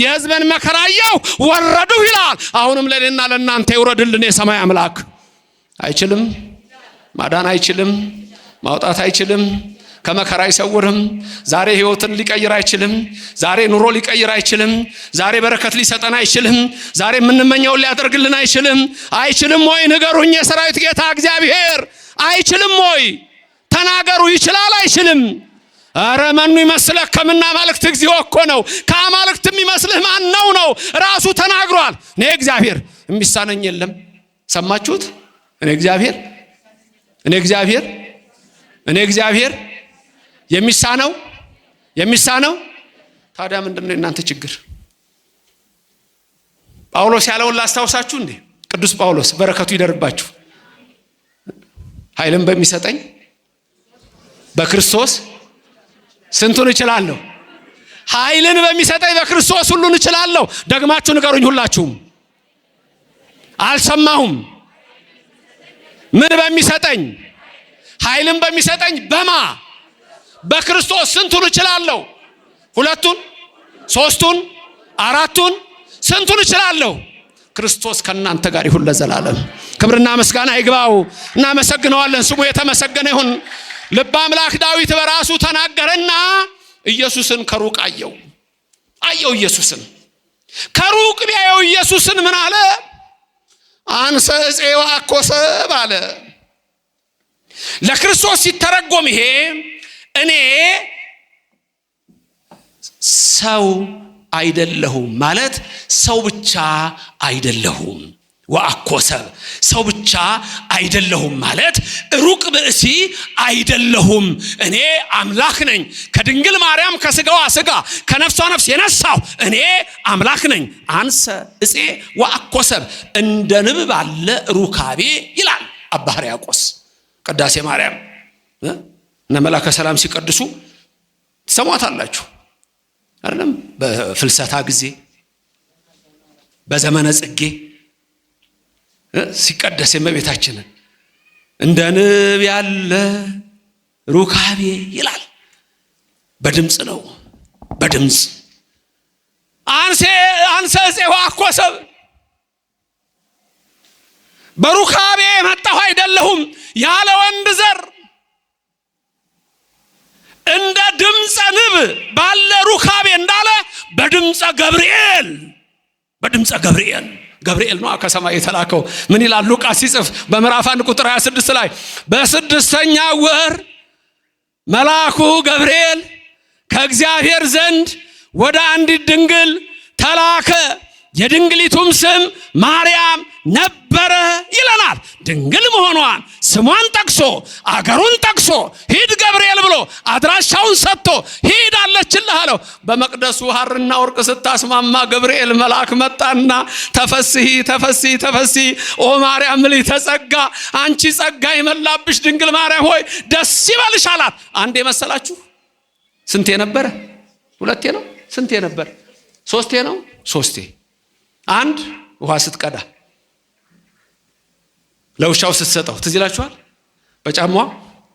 የሕዝብን መከራየው ወረዱ ይላል። አሁንም ለእኔና ለእናንተ ይውረድልን የሰማይ አምላክ። አይችልም ማዳን፣ አይችልም ማውጣት፣ አይችልም ከመከራ አይሰውርም። ዛሬ ህይወትን ሊቀይር አይችልም። ዛሬ ኑሮ ሊቀይር አይችልም። ዛሬ በረከት ሊሰጠን አይችልም። ዛሬ የምንመኘውን ሊያደርግልን አይችልም። አይችልም ወይ ንገሩኝ የሰራዊት ጌታ እግዚአብሔር። አይችልም ወይ ተናገሩ። ይችላል አይችልም? አረ መኑ ይመስልህ ከምና ማልክት እግዚኦ እኮ ነው። ከአማልክት የሚመስልህ ማን ነው? ራሱ ተናግሯል። እኔ እግዚአብሔር የሚሳነኝ የለም። ሰማችሁት? እኔ እግዚአብሔር የሚሳነው ታዲያ ምንድነው እናንተ ችግር? ጳውሎስ ያለውን ላስታውሳችሁ እንዴ? ቅዱስ ጳውሎስ በረከቱ ይደርባችሁ። ኃይልን በሚሰጠኝ በክርስቶስ ስንቱን እችላለሁ? ኃይልን በሚሰጠኝ በክርስቶስ ሁሉን እችላለሁ። ደግማችሁ ንገሩኝ ሁላችሁም። አልሰማሁም። ምን በሚሰጠኝ? ኃይልን በሚሰጠኝ በማ በክርስቶስ ስንቱን እችላለሁ? ሁለቱን፣ ሶስቱን፣ አራቱን፣ ስንቱን እችላለሁ? ክርስቶስ ከእናንተ ጋር ይሁን ለዘላለም። ክብርና ምስጋና ይግባው። እናመሰግነዋለን። ስሙ የተመሰገነ ይሁን። ልበ አምላክ ዳዊት በራሱ ተናገረና ኢየሱስን ከሩቅ አየው። ኢየሱስን ከሩቅ ቢያየው ኢየሱስን ምን አለ? አንሰ ዕፄ ወአኮሰብ አለ። ለክርስቶስ ሲተረጎም ይሄ እኔ ሰው አይደለሁም ማለት ሰው ብቻ አይደለሁም። ወአኮሰብ ሰው ብቻ አይደለሁም ማለት ሩቅ ብእሲ አይደለሁም። እኔ አምላክ ነኝ። ከድንግል ማርያም ከስጋዋ ስጋ ከነፍሷ ነፍስ የነሳው እኔ አምላክ ነኝ። አንሰ ዕፄ ወአኮሰብ እንደ ንብ ባለ ሩካቤ ይላል አባ ሕርያቆስ። ቅዳሴ ማርያም እነ መላከ ሰላም ሲቀድሱ ትሰሟታላችሁ አይደለም? በፍልሰታ ጊዜ በዘመነ ጽጌ ሲቀደስ የእመቤታችንን እንደ ንብ ያለ ሩካቤ ይላል። በድምጽ ነው፣ በድምጽ አንሰ ዕፄ ወአኮሰብ በሩካቤ መጣሁ አይደለሁም ያለ ወንድ ዘር እንደ ድምፀ ንብ ባለ ሩካቤ እንዳለ በድምፀ ገብርኤል ነው ከሰማይ የተላከው። ምን ይላል ሉቃስ ሲጽፍ በምዕራፍ 1 ቁጥር 26 ላይ በስድስተኛ ወር መልአኩ ገብርኤል ከእግዚአብሔር ዘንድ ወደ አንዲት ድንግል ተላከ፣ የድንግሊቱም ስም ማርያም ነበረ ይለናል። ድንግል መሆኗን ስሟን ጠቅሶ አገሩን ጠቅሶ ሂድ ገብርኤል ብሎ አድራሻውን ሰጥቶ ሂድ አለችልህ አለው። በመቅደሱ ሐርና ወርቅ ስታስማማ ገብርኤል መልአክ መጣና ተፈስሒ ኦ ማርያም ልዕልተ ጸጋ፣ አንቺ ጸጋ የመላብሽ ድንግል ማርያም ሆይ ደስ ይበልሽ አላት። አንዴ መሰላችሁ? ስንቴ ነበረ? ሁለቴ ነው? ስንቴ ነበር? ሶስቴ ነው? ሶስቴ። አንድ ውሃ ስትቀዳ ለውሻው ስትሰጠው ትዝ ይላችኋል? በጫሟ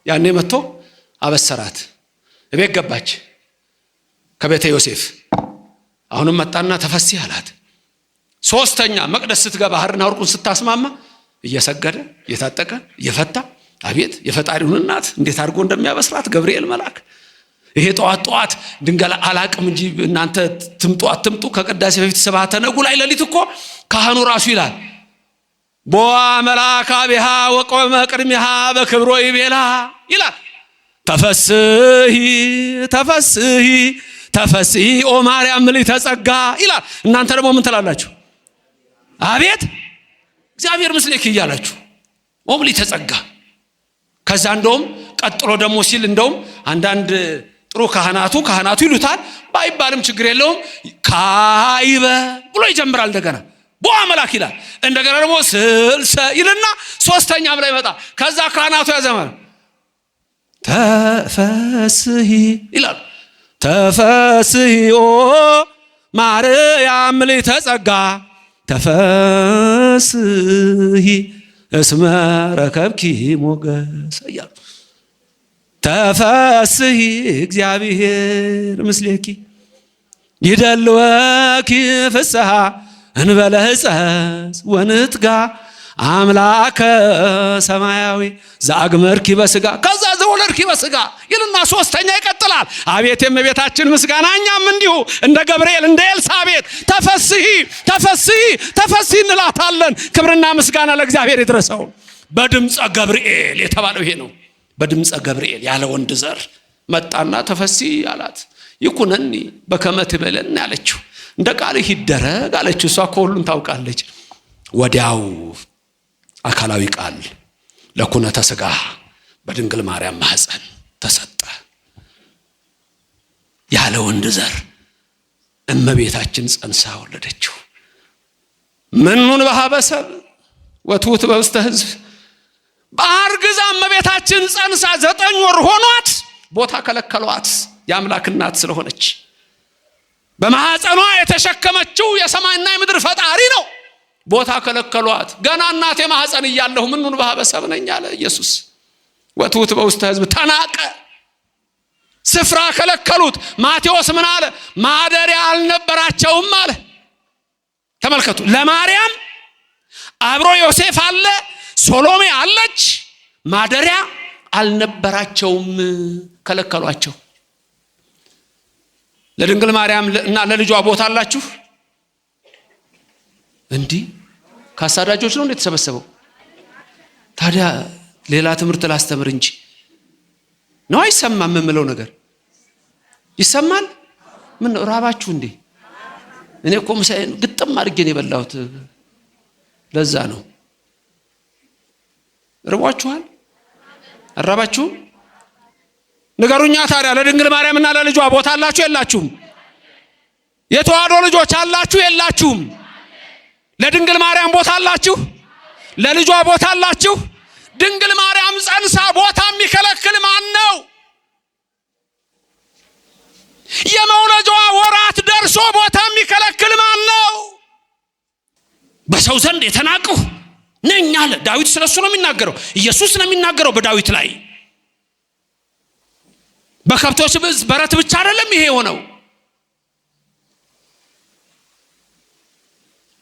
ያኔ መጥቶ አበሰራት። እቤት ገባች ከቤተ ዮሴፍ። አሁንም መጣና ተፈስሒ አላት። ሶስተኛ መቅደስ ስትገባ ሐርና ወርቁን ስታስማማ እየሰገደ እየታጠቀ እየፈታ አቤት የፈጣሪውን እናት እንዴት አድርጎ እንደሚያበስራት ገብርኤል መልአክ። ይሄ ጠዋት ድንገላ አላቅም እንጂ እናንተ ትምጡ አትምጡ ከቅዳሴ በፊት ስብሐተ ነጉ ላይ ሌሊት እኮ ካህኑ ራሱ ይላል ቦአ መልአከ አቢሃ ወቆመ ቅድሚሃ በክብሮ ይቤላ ይላል። ተፈስሒ ኦ ማርያም ልዕልተ ጸጋ ይላል። እናንተ ደግሞ ምን ትላላችሁ? አቤት እግዚአብሔር ምስሌኪ እያላችሁ ኦ ልዕልተ ጸጋ። ከዛ እንደውም ቀጥሎ ደግሞ ሲል እንደውም አንዳንድ ጥሩ ካህናቱ ይሉታል፣ ባይባልም ችግር የለውም ካይበ ብሎ ይጀምራል። እንደገና ቦአ መልአክ ይላል። እንደገና ደግሞ ስልሰ ይልና ሶስተኛም ላይ መጣ። ከዛ ካህናቱ ያዘመር ተፈስሒ ይላል። ተፈስሒ ኦ ማርያም ልዕልተ ጸጋ ተፈስሒ እስመ ረከብኪ ሞገስ እያሉ ተፈስሒ እግዚአብሔር ምስሌኪ ይደልወኪ ፍስሐ እንበለ ሕፀፅ ወንትጋ አምላከ ሰማያዊ ዘአግመርኪ በሥጋ ከዛ ዘወለድኪ በሥጋ ይልና ሶስተኛ ይቀጥላል። አቤት የእመቤታችን ምስጋና! እኛም እንዲሁ እንደ ገብርኤል እንደ ኤልሳቤጥ ተፈስሒ ተፈስሒ ተፈስሒ እንላታለን። ክብርና ምስጋና ለእግዚአብሔር ይድረሰው። በድምፀ ገብርኤል የተባለው ይሄ ነው። በድምፀ ገብርኤል ያለ ወንድ ዘር መጣና ተፈስሒ አላት። ይኩነኒ በከመ ትቤለኒ አለችው። እንደ ቃልህ ይደረግ አለችው። እሷ ሁሉን ታውቃለች። ወዲያው አካላዊ ቃል ለኩነተ ሥጋ በድንግል ማርያም ማህፀን ተሰጠ። ያለ ወንድ ዘር እመቤታችን ጸንሳ ወለደችው። ምኑን በሀበሰብ ወትውት በውስተ ሕዝብ በአርግዛ እመቤታችን ጸንሳ 9 ወር ሆኗት ቦታ ከለከሏት። የአምላክ እናት ስለሆነች በማህፀኗ የተሸከመችው የሰማይና የምድር ፈጣሪ ነው። ቦታ ከለከሏት። ገና እናቴ ማህፀን እያለሁ ምኑን በሀበሰብ ነኝ አለ ኢየሱስ። ወትውት በውስተ ሕዝብ ተናቀ። ስፍራ ከለከሉት። ማቴዎስ ምን አለ? ማደሪያ አልነበራቸውም አለ። ተመልከቱ። ለማርያም አብሮ ዮሴፍ አለ፣ ሶሎሜ አለች። ማደሪያ አልነበራቸውም፣ ከለከሏቸው። ለድንግል ማርያም እና ለልጇ ቦታ አላችሁ? እንዲህ ካሳዳጆች ነው እንደተሰበሰበው። ታዲያ ሌላ ትምህርት ላስተምር እንጂ ነው አይሰማም? የምለው ነገር ይሰማል? ምን ነው ራባችሁ እንዴ? እኔ እኮ ምሳዬን ግጥም አድርጌ ነው የበላሁት። ለዛ ነው። ርቧችኋል? አራባችሁም? ንገሩኛ ታዲያ ለድንግል ማርያምና ለልጇ ቦታ አላችሁ የላችሁም? የተዋሕዶ ልጆች አላችሁ የላችሁም? ለድንግል ማርያም ቦታ አላችሁ? ለልጇ ቦታ አላችሁ? ድንግል ማርያም ጸንሳ ቦታ የሚከለክል ማን ነው? የመውለጃዋ ወራት ደርሶ ቦታ የሚከለክል ማን ነው? በሰው ዘንድ የተናቅሁ ነኝ አለ ዳዊት። ስለሱ ነው የሚናገረው። ኢየሱስ ነው የሚናገረው በዳዊት ላይ። በከብቶች በረት ብቻ አይደለም ይሄ የሆነው።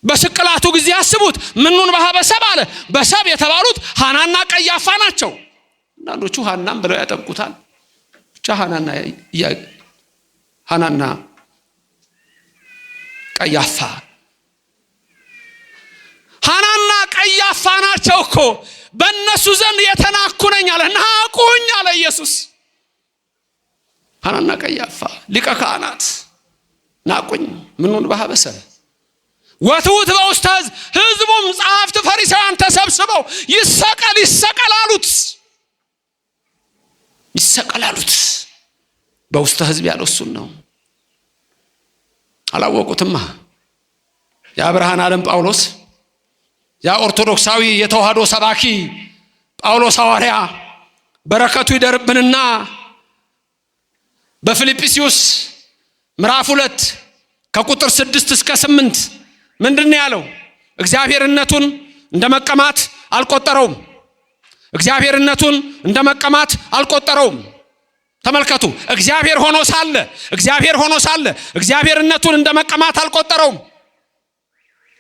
በስቅላቱ ጊዜ ያስቡት። ምኑን በሀበሰብ አለ። በሰብ የተባሉት ሐናና ቀያፋ ናቸው። አንዳንዶቹ ሐናም ብለው ያጠብቁታል። ብቻ ሐናና ቀያፋ ሐናና ቀያፋ ናቸው እኮ። በእነሱ ዘንድ የተናኩ ነኝ አለ። ናቁኝ አለ ኢየሱስ። ሐናና ቀያፋ ሊቀ ካህናት ናቁኝ። ምኑን በሀበሰብ ወትውት በውስተ ሕዝብ ሕዝቡም ጸሐፍት ፈሪሳውያን ተሰብስበው ይሰቀል ይሰቀል አሉት። ይሰቀል አሉት። በውስተ ሕዝብ ያለው እሱን ነው። አላወቁትማ። የአብርሃን ዓለም ጳውሎስ፣ ያ ኦርቶዶክሳዊ የተዋሕዶ ሰባኪ ጳውሎስ ሐዋርያ በረከቱ ይደርብንና በፊልጵስዩስ ምዕራፍ 2 ከቁጥር 6 እስከ 8 ምንድን ያለው? እግዚአብሔርነቱን እንደመቀማት አልቆጠረውም። እግዚአብሔርነቱን እንደመቀማት አልቆጠረውም። ተመልከቱ። እግዚአብሔር ሆኖ ሳለ እግዚአብሔርነቱን እንደመቀማት አልቆጠረውም።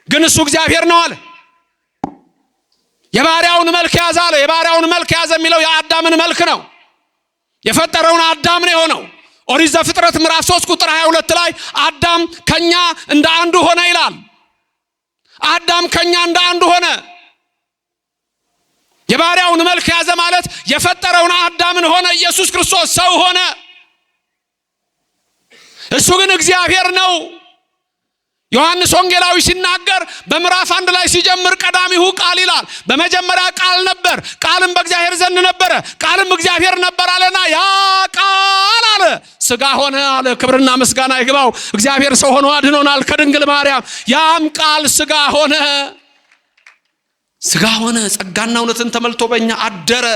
ግን እሱ እግዚአብሔር ነው አለ። የባሪያውን መልክ ያዘ አለ። የባሪያውን መልክ ያዘ የሚለው የአዳምን መልክ ነው። የፈጠረውን አዳም ነው የሆነው። ኦሪት ዘፍጥረት ምዕራፍ 3 ቁጥር 22 ላይ አዳም ከኛ እንደ አንዱ ሆነ ይላል። አዳም ከኛ እንደ አንዱ ሆነ። የባሪያውን መልክ ያዘ ማለት የፈጠረውን አዳምን ሆነ። ኢየሱስ ክርስቶስ ሰው ሆነ። እሱ ግን እግዚአብሔር ነው። ዮሐንስ ወንጌላዊ ሲናገር በምዕራፍ 1 ላይ ሲጀምር ቀዳሚሁ ቃል ይላል። በመጀመሪያ ቃል ነበር፣ ቃልም በእግዚአብሔር ዘንድ ነበረ፣ ቃልም እግዚአብሔር ነበር አለና ያ ቃል አለ ሥጋ ሆነ አለ። ክብርና ምስጋና ይግባው። እግዚአብሔር ሰው ሆኖ አድኖናል ከድንግል ማርያም። ያም ቃል ሥጋ ሆነ፣ ሥጋ ሆነ፣ ጸጋና እውነትን ተመልቶ በእኛ አደረ።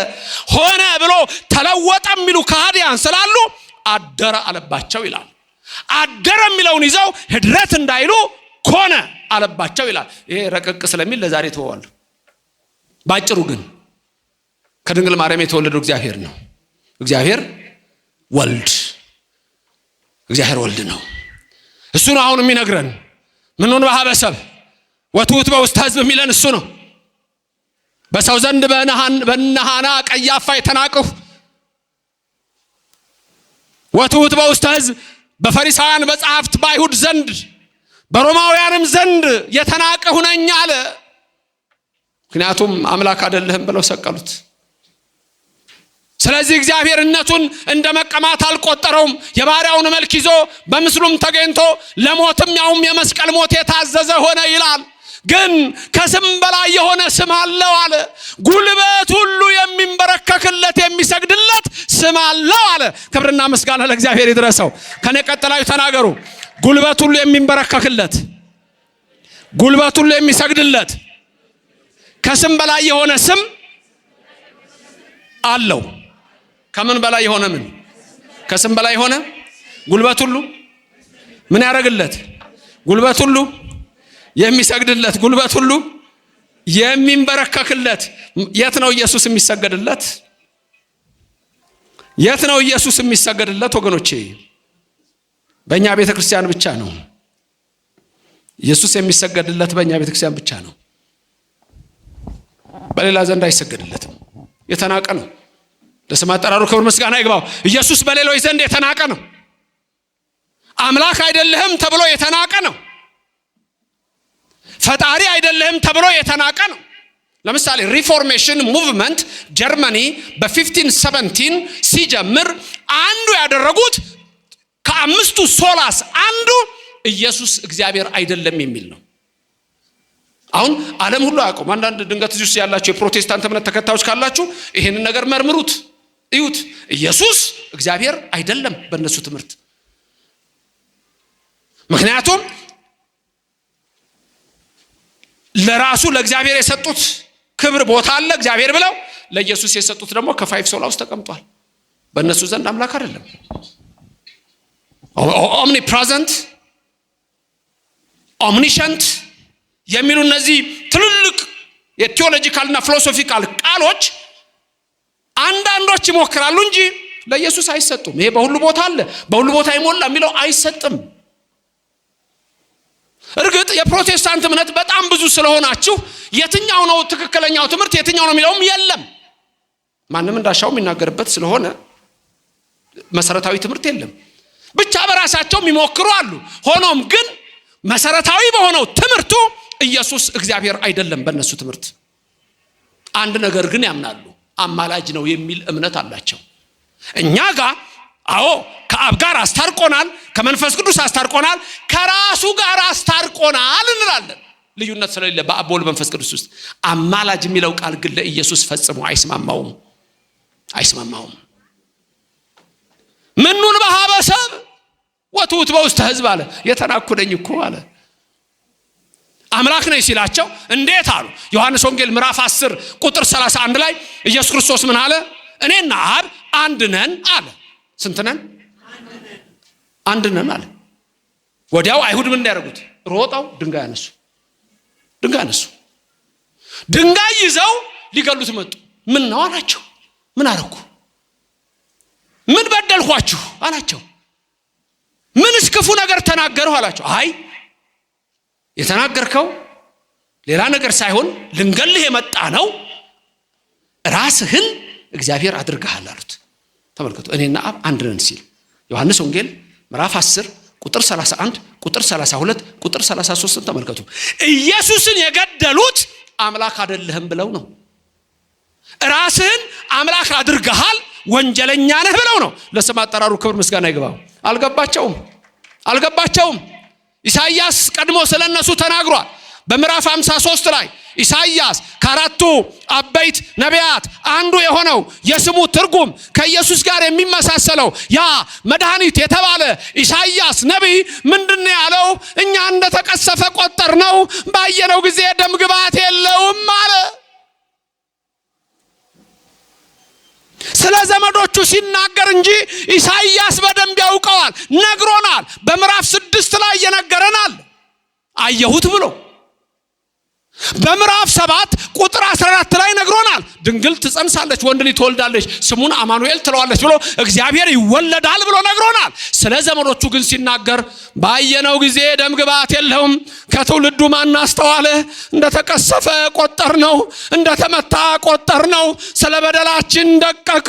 ሆነ ብሎ ተለወጠ የሚሉ ከሃዲያን ስላሉ አደረ አለባቸው ይላል። አደረ የሚለውን ይዘው ህድረት እንዳይሉ ኮነ አለባቸው ይላል። ይሄ ረቀቅ ስለሚል ለዛሬ ተወዋለሁ። ባጭሩ ግን ከድንግል ማርያም የተወለደው እግዚአብሔር ነው። እግዚአብሔር ወልድ ነው። እሱ ነው አሁን የሚነግረን። ምኑን በሀበሰብ ወትውት በውስተ ሕዝብ የሚለን እሱ ነው። በሰው ዘንድ በነሃና ቀያፋ የተናቅሁ ወትውት በውስተ ሕዝብ በፈሪሳውያን በጸሐፍት በአይሁድ ዘንድ በሮማውያንም ዘንድ የተናቅሁ ነኝ አለ። ምክንያቱም አምላክ አይደለህም ብለው ሰቀሉት። ስለዚህ እግዚአብሔርነቱን እንደ መቀማት አልቆጠረውም። የባሪያውን መልክ ይዞ በምስሉም ተገኝቶ ለሞትም ያውም የመስቀል ሞት የታዘዘ ሆነ ይላል። ግን ከስም በላይ የሆነ ስም አለው አለ። ጉልበት ሁሉ የሚንበረከክለት የሚሰግድለት ስም አለው አለ። ክብርና ምስጋና ለእግዚአብሔር ይድረሰው። ከኔ ቀጥላችሁ ተናገሩ። ጉልበት ሁሉ የሚንበረከክለት፣ ጉልበት ሁሉ የሚሰግድለት ከስም በላይ የሆነ ስም አለው። ከምን በላይ የሆነ ምን? ከስም በላይ የሆነ ጉልበት ሁሉ ምን ያደርግለት? ጉልበት ሁሉ የሚሰግድለት፣ ጉልበት ሁሉ የሚንበረከክለት። የት ነው ኢየሱስ የሚሰገድለት? የት ነው ኢየሱስ የሚሰገድለት? ወገኖቼ በእኛ ቤተክርስቲያን ብቻ ነው። ኢየሱስ የሚሰገድለት በእኛ ቤተክርስቲያን ብቻ ነው። በሌላ ዘንድ አይሰገድለትም። የተናቀ ነው። ለስም አጠራሩ ክብር ምስጋና ይግባው። ኢየሱስ በሌሎች ዘንድ የተናቀ ነው። አምላክ አይደለህም ተብሎ የተናቀ ነው። ፈጣሪ አይደለህም ተብሎ የተናቀ ነው። ለምሳሌ ሪፎርሜሽን ሙቭመንት ጀርመኒ በ1517 ሲጀምር አንዱ ያደረጉት ከአምስቱ ሶላስ አንዱ ኢየሱስ እግዚአብሔር አይደለም የሚል ነው። አሁን ዓለም ሁሉ አያውቁም። አንዳንድ ድንገት እዚህ ውስጥ ያላችሁ የፕሮቴስታንት እምነት ተከታዮች ካላችሁ ይሄንን ነገር መርምሩት፣ እዩት። ኢየሱስ እግዚአብሔር አይደለም በእነሱ ትምህርት። ምክንያቱም ለራሱ ለእግዚአብሔር የሰጡት ክብር ቦታ አለ እግዚአብሔር ብለው፣ ለኢየሱስ የሰጡት ደግሞ ከፋይቭ ሶላ ውስጥ ተቀምጧል። በእነሱ ዘንድ አምላክ አይደለም። ኦምኒ ፕሬዘንት፣ ኦምኒሸንት የሚሉ እነዚህ ትልልቅ የቴዎሎጂካልና ፊሎሶፊካል ቃሎች አንዳንዶች ይሞክራሉ እንጂ ለኢየሱስ አይሰጡም። ይሄ በሁሉ ቦታ አለ፣ በሁሉ ቦታ ይሞላ የሚለው አይሰጥም። እርግጥ የፕሮቴስታንት እምነት በጣም ብዙ ስለሆናችሁ የትኛው ነው ትክክለኛው ትምህርት የትኛው ነው የሚለውም የለም። ማንም እንዳሻው የሚናገርበት ስለሆነ መሰረታዊ ትምህርት የለም። ብቻ በራሳቸው የሚሞክሩ አሉ። ሆኖም ግን መሰረታዊ በሆነው ትምህርቱ ኢየሱስ እግዚአብሔር አይደለም። በእነሱ ትምህርት አንድ ነገር ግን ያምናሉ። አማላጅ ነው የሚል እምነት አላቸው። እኛ ጋር አዎ ከአብ ጋር አስታርቆናል፣ ከመንፈስ ቅዱስ አስታርቆናል፣ ከራሱ ጋር አስታርቆናል እንላለን። ልዩነት ስለሌለ በአብ ወልድ መንፈስ ቅዱስ ውስጥ አማላጅ የሚለው ቃል ግን ለኢየሱስ ፈጽሞ አይስማማውም። ምኑን በሀበሰብ ወትውት በውስተ ሕዝብ አለ። የተናኩደኝ እኮ አለ። አምላክ ነኝ ሲላቸው እንዴት አሉ። ዮሐንስ ወንጌል ምዕራፍ 10 ቁጥር 31 ላይ ኢየሱስ ክርስቶስ ምን አለ? እኔና አብ አንድ ነን አለ። ስንት ነን? አንድ ነን አለ። ወዲያው አይሁድ ምን ያደርጉት? ሮጠው ድንጋይ አነሱ። ድንጋይ ይዘው ሊገሉት መጡ። ምን ነው አላቸው። ምን አረኩ? ምን በደልኳችሁ አላቸው። ምንስ ክፉ ነገር ተናገርሁ አላቸው። አይ የተናገርከው ሌላ ነገር ሳይሆን ልንገልህ የመጣ ነው፣ ራስህን እግዚአብሔር አድርገሃል አሉት። ተመልከቱ፣ እኔና አብ አንድ ነን ሲል ዮሐንስ ወንጌል ምዕራፍ 10 ቁጥር 31 ቁጥር 32 ቁጥር 33 ተመልከቱ። ኢየሱስን የገደሉት አምላክ አይደለህም ብለው ነው። ራስህን አምላክ አድርገሃል፣ ወንጀለኛ ነህ ብለው ነው። ለስም አጠራሩ ክብር ምስጋና ይግባው። አልገባቸውም። ኢሳይያስ ቀድሞ ስለነሱ ተናግሯል። በምዕራፍ 53 ላይ ኢሳይያስ ከአራቱ አበይት ነቢያት አንዱ የሆነው የስሙ ትርጉም ከኢየሱስ ጋር የሚመሳሰለው ያ መድኃኒት የተባለ ኢሳይያስ ነቢይ ምንድነው ያለው? እኛ እንደተቀሰፈ ቆጠርነው፣ ባየነው ጊዜ ደም ግባት የለውም አለ። ስለ ዘመዶቹ ሲናገር እንጂ ኢሳይያስ በደንብ ያውቀዋል፣ ነግሮናል። በምዕራፍ 6 ላይ የነገረናል አየሁት ብሎ። በምዕራፍ 7 ቁጥር 14 ላይ ነግሮናል። ድንግል ትጸንሳለች፣ ወንድ ልጅ ትወልዳለች፣ ስሙን አማኑኤል ትለዋለች ብሎ እግዚአብሔር ይወለዳል ብሎ ነግሮናል። ስለ ዘመዶቹ ግን ሲናገር ባየነው ጊዜ ደም ግባት የለውም፣ ከትውልዱ ማን አስተዋለ? እንደተቀሰፈ ቆጠርነው፣ እንደተመታ ቆጠርነው፣ ስለ በደላችን ደቀቀ፣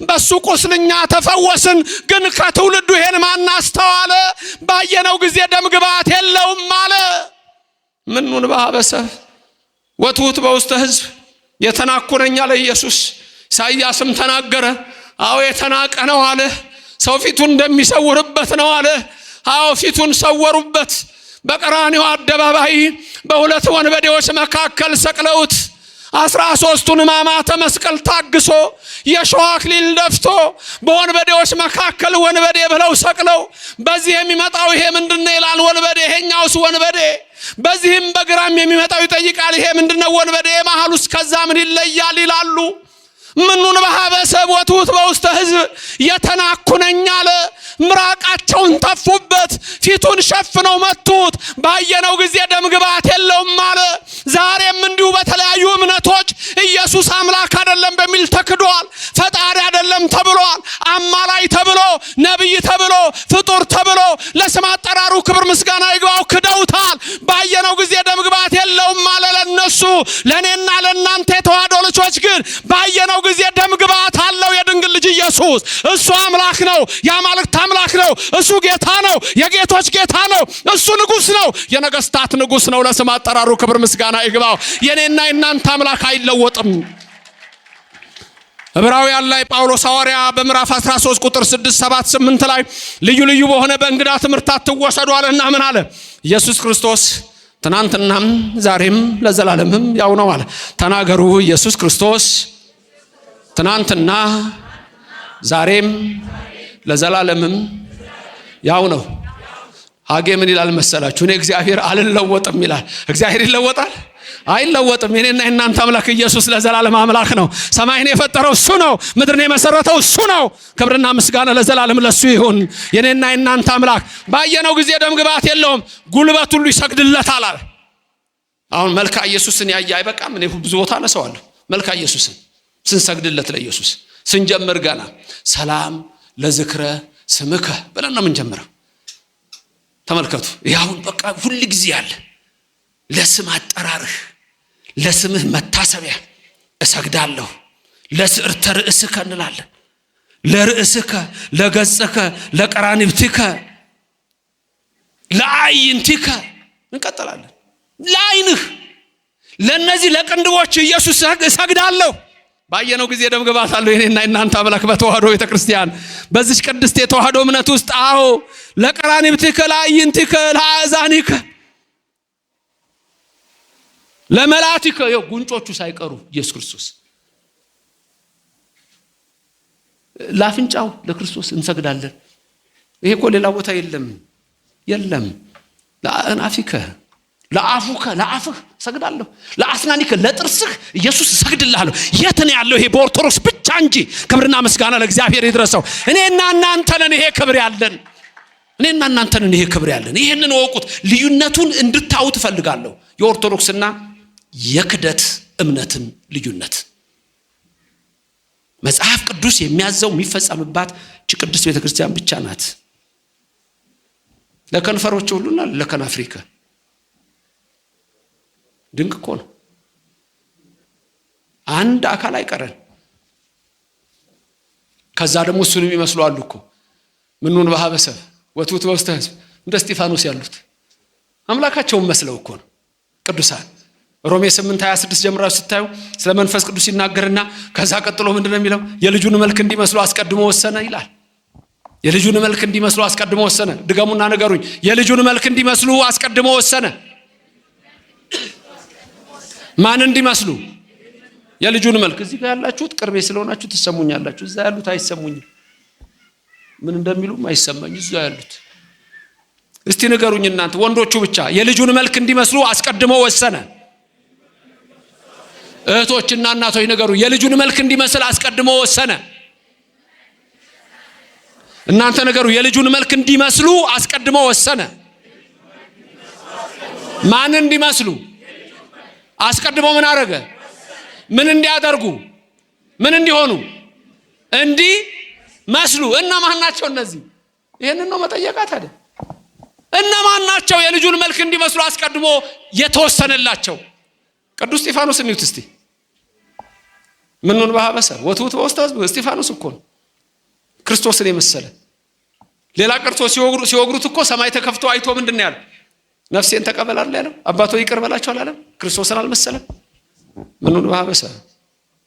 በሱ ቁስልኛ ተፈወስን። ግን ከትውልዱ ይሄን ማን አስተዋለ? ባየነው ጊዜ ደም ግባት የለውም አለ። ምኑን በአበሰብ ወትውት በውስተ ሕዝብ የተናኩረኛ ለኢየሱስ። ኢሳይያስም ተናገረ። አዎ የተናቀ ነው አለ። ሰው ፊቱን እንደሚሰውርበት ነው አለ። አዎ ፊቱን ሰወሩበት። በቀራንዮ አደባባይ በሁለት ወንበዴዎች መካከል ሰቅለውት 13ቱን ሕማማተ መስቀል ታግሶ የሾህ አክሊል ደፍቶ በወንበዴዎች መካከል ወንበዴ ብለው ሰቅለው፣ በዚህ የሚመጣው ይሄ ምንድነው ይላል ወንበዴ፣ ይሄኛውስ ወንበዴ። በዚህም በግራም የሚመጣው ይጠይቃል፣ ይሄ ምንድነው ወንበዴ፣ መሐሉስ ከዛ ምን ይለያል ይላሉ። ምኑን በሀበሰብ ወትውት በውስተ ሕዝብ የተናኩነኛ አለ። ምራቃቸውን ተፉበት፣ ፊቱን ሸፍነው መቱት። ባየነው ጊዜ ደም ግባት የለውም አለ። ዛሬም እንዲሁ በተለያዩ እምነቶች ኢየሱስ አምላክ አይደለም በሚል ተክዷል። ፈጣሪ አይደለም ተብሏል። አማላይ ተብሎ፣ ነብይ ተብሎ፣ ፍጡር ተብሎ ለስም አጠራሩ ክብር ምስጋና ይግባው ክደውታል። ባየነው ጊዜ ደም ግባት የለውም አለ ለነሱ። ለኔና ለናንተ የተዋህዶ ልጆች ግን ባየነው ጊዜ ደም ግባት አለው። የድንግል ልጅ ኢየሱስ እሱ አምላክ ነው፣ የአማልክት አምላክ ነው። እሱ ጌታ ነው፣ የጌቶች ጌታ ነው። እሱ ንጉስ ነው፣ የነገስታት ንጉስ ነው። ለስም አጠራሩ ክብር ምስጋና ይግባው። የኔና የናንተ አምላክ አይለወጥም። ዕብራውያን ላይ ጳውሎስ ሐዋርያ በምዕራፍ 13 ቁጥር 6 7 8 ላይ ልዩ ልዩ በሆነ በእንግዳ ትምህርት አትወሰዱ አለና ምን አለ? ኢየሱስ ክርስቶስ ትናንትናም ዛሬም ለዘላለምም ያው ነው አለ። ተናገሩ። ኢየሱስ ክርስቶስ ትናንትና ዛሬም ለዘላለምም ያው ነው። ሐጌ ምን ይላል መሰላችሁ? እኔ እግዚአብሔር አልለወጥም ይላል። እግዚአብሔር ይለወጣል? አይለወጥም። የኔና የናንተ አምላክ ኢየሱስ ለዘላለም አምላክ ነው። ሰማይን የፈጠረው እሱ ነው። ምድርን የመሰረተው እሱ ነው። ክብርና ምስጋና ለዘላለም ለሱ ይሁን። የኔና የናንተ አምላክ ባየነው ጊዜ ደም ግባት የለውም፣ ጉልበት ሁሉ ይሰግድለታል አለ። አሁን መልካ ኢየሱስን ያየ አይበቃም? እኔ ብዙ ቦታ አነሳዋለሁ። መልካ ኢየሱስን ስንሰግድለት ለኢየሱስ ስንጀምር ገና ሰላም ለዝክረ ስምከ ብለን ነው የምንጀምረው። ተመልከቱ። ያሁን በቃ ሁሉ ጊዜ ያለ ለስም አጠራርህ ለስምህ መታሰቢያ እሰግዳለሁ። ለስዕርተ ርእስከ እንላለን። ለርእስከ ለገጽከ ለቀራንብትከ ለአይንትከ እንቀጥላለን። ለአይንህ ለነዚህ ለቅንድቦች ኢየሱስ እሰግዳለሁ። ባየነው ጊዜ ደም ግባት አለው። የኔና የናንተ አምላክ በተዋህዶ ቤተክርስቲያን በዚህ ቅድስት የተዋህዶ እምነት ውስጥ አዎ ለቀራንብትከ ለአይንትከ ለአዛኒከ ለመላቲከ ጉንጮቹ ሳይቀሩ ኢየሱስ ክርስቶስ ላፍንጫው ለክርስቶስ እንሰግዳለን። ይሄ እኮ ሌላ ቦታ የለም። ለአናፊከ ለአፉከ ለአፍህ ሰግዳለሁ። ለአስናኒከ ለጥርስህ ኢየሱስ ሰግድልሃለሁ። የት ነው ያለው? ይሄ በኦርቶዶክስ ብቻ እንጂ። ክብርና ምስጋና ለእግዚአብሔር ይድረሰው። እኔና እናንተ ነን ይሄ ክብር ያለን። እኔና እናንተ ነን ይሄ ክብር ያለን። ይሄንን ወቁት። ልዩነቱን እንድታውት ፈልጋለሁ። የኦርቶዶክስና የክደት እምነትን ልዩነት መጽሐፍ ቅዱስ የሚያዘው የሚፈጸምባት ቅድስት ቤተክርስቲያን ብቻ ናት። ለከንፈሮች ሁሉና ለከናፍሪካ ድንቅ እኮ ነው። አንድ አካል አይቀረን። ከዛ ደግሞ እሱን የሚመስሉ አሉ እኮ ምኑን በሀበሰብ ወትውት በውስተ ሕዝብ እንደ እስጢፋኖስ ያሉት አምላካቸውን መስለው እኮ ነው ቅዱሳን። ሮሜ 8:26 ጀምራችሁ ስታዩ ስለ መንፈስ ቅዱስ ይናገርና ከዛ ቀጥሎ ምንድነው የሚለው? የልጁን መልክ እንዲመስሉ አስቀድሞ ወሰነ ይላል። የልጁን መልክ እንዲመስሉ አስቀድሞ ወሰነ። ድገሙና ንገሩኝ። የልጁን መልክ እንዲመስሉ አስቀድሞ ወሰነ። ማን እንዲመስሉ? የልጁን መልክ። እዚህ ጋር ያላችሁት ቅርቤ ስለሆናችሁ ትሰሙኛላችሁ። እዛ ያሉት አይሰሙኝም። ምን እንደሚሉም አይሰማኝ። እዛ ያሉት እስቲ ንገሩኝ እናንተ ወንዶቹ ብቻ። የልጁን መልክ እንዲመስሉ አስቀድሞ ወሰነ። እህቶችና እናቶች ንገሩ። የልጁን መልክ እንዲመስል አስቀድሞ ወሰነ። እናንተ ንገሩ። የልጁን መልክ እንዲመስሉ አስቀድሞ ወሰነ። ማን እንዲመስሉ? አስቀድሞ ምን አደረገ? ምን እንዲያደርጉ? ምን እንዲሆኑ? እንዲመስሉ። እነማን ናቸው እነዚህ? ይሄንን ነው መጠየቃት አይደል? እነማን ናቸው የልጁን መልክ እንዲመስሉ አስቀድሞ የተወሰነላቸው? ቅዱስ እስጢፋኖስ እንዩት እስቲ። ምኑን በሀበሰ ወትውት በውስተ ሕዝብ። እስጢፋኖስ እኮ ነው ክርስቶስን የመሰለ። ሌላ ቀርቶ ሲወግሩት እኮ ሰማይ ተከፍቶ አይቶ ምንድን ነው ያለው? ነፍሴን ተቀበል አይደል ያለው? አባቶ ይቅር በላቸው አላለም? ክርስቶስን አልመሰለም? ምኑን በሀበሰ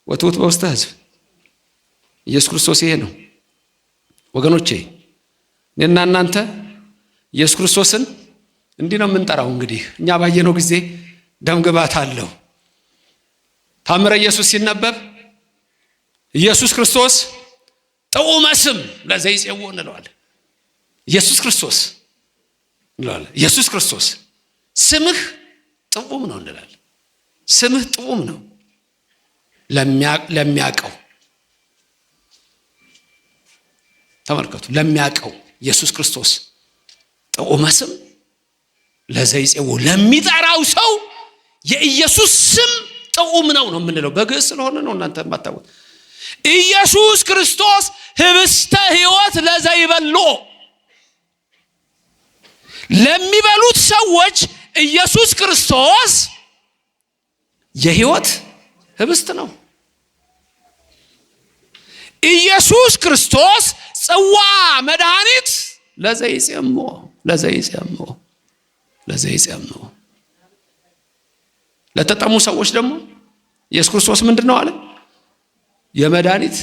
ወትውት በውስተ ሕዝብ። ኢየሱስ ክርስቶስ ይሄ ነው ወገኖቼ። እኔና እናንተ ኢየሱስ ክርስቶስን እንዲህ ነው የምንጠራው። እንግዲህ እኛ ባየነው ጊዜ ደምግባት አለው። ታምረ ኢየሱስ ሲነበብ ኢየሱስ ክርስቶስ ጥዑመ ስም ለዘይጼው እንለዋለን። ኢየሱስ ክርስቶስ እንለዋለን። ኢየሱስ ክርስቶስ ስምህ ጥዑም ነው እንላለን። ስምህ ጥዑም ነው ለሚያቀው። ተመልከቱ፣ ለሚያቀው ኢየሱስ ክርስቶስ ጥዑመ ስም ለዘይጼው፣ ለሚጠራው ሰው የኢየሱስ ስም ጥዑም ነው የምንለው። በግዕዝ ስለሆነ ነው እናንተ የማታውቁት። ኢየሱስ ክርስቶስ ህብስተ ሕይወት ለዘይበሎ፣ ለሚበሉት ሰዎች ኢየሱስ ክርስቶስ የሕይወት ህብስት ነው። ኢየሱስ ክርስቶስ ጽዋ መድኃኒት ለዘይጼሞ ለተጠሙ ሰዎች ደግሞ ኢየሱስ ክርስቶስ ምንድን ነው አለ? የመድኃኒት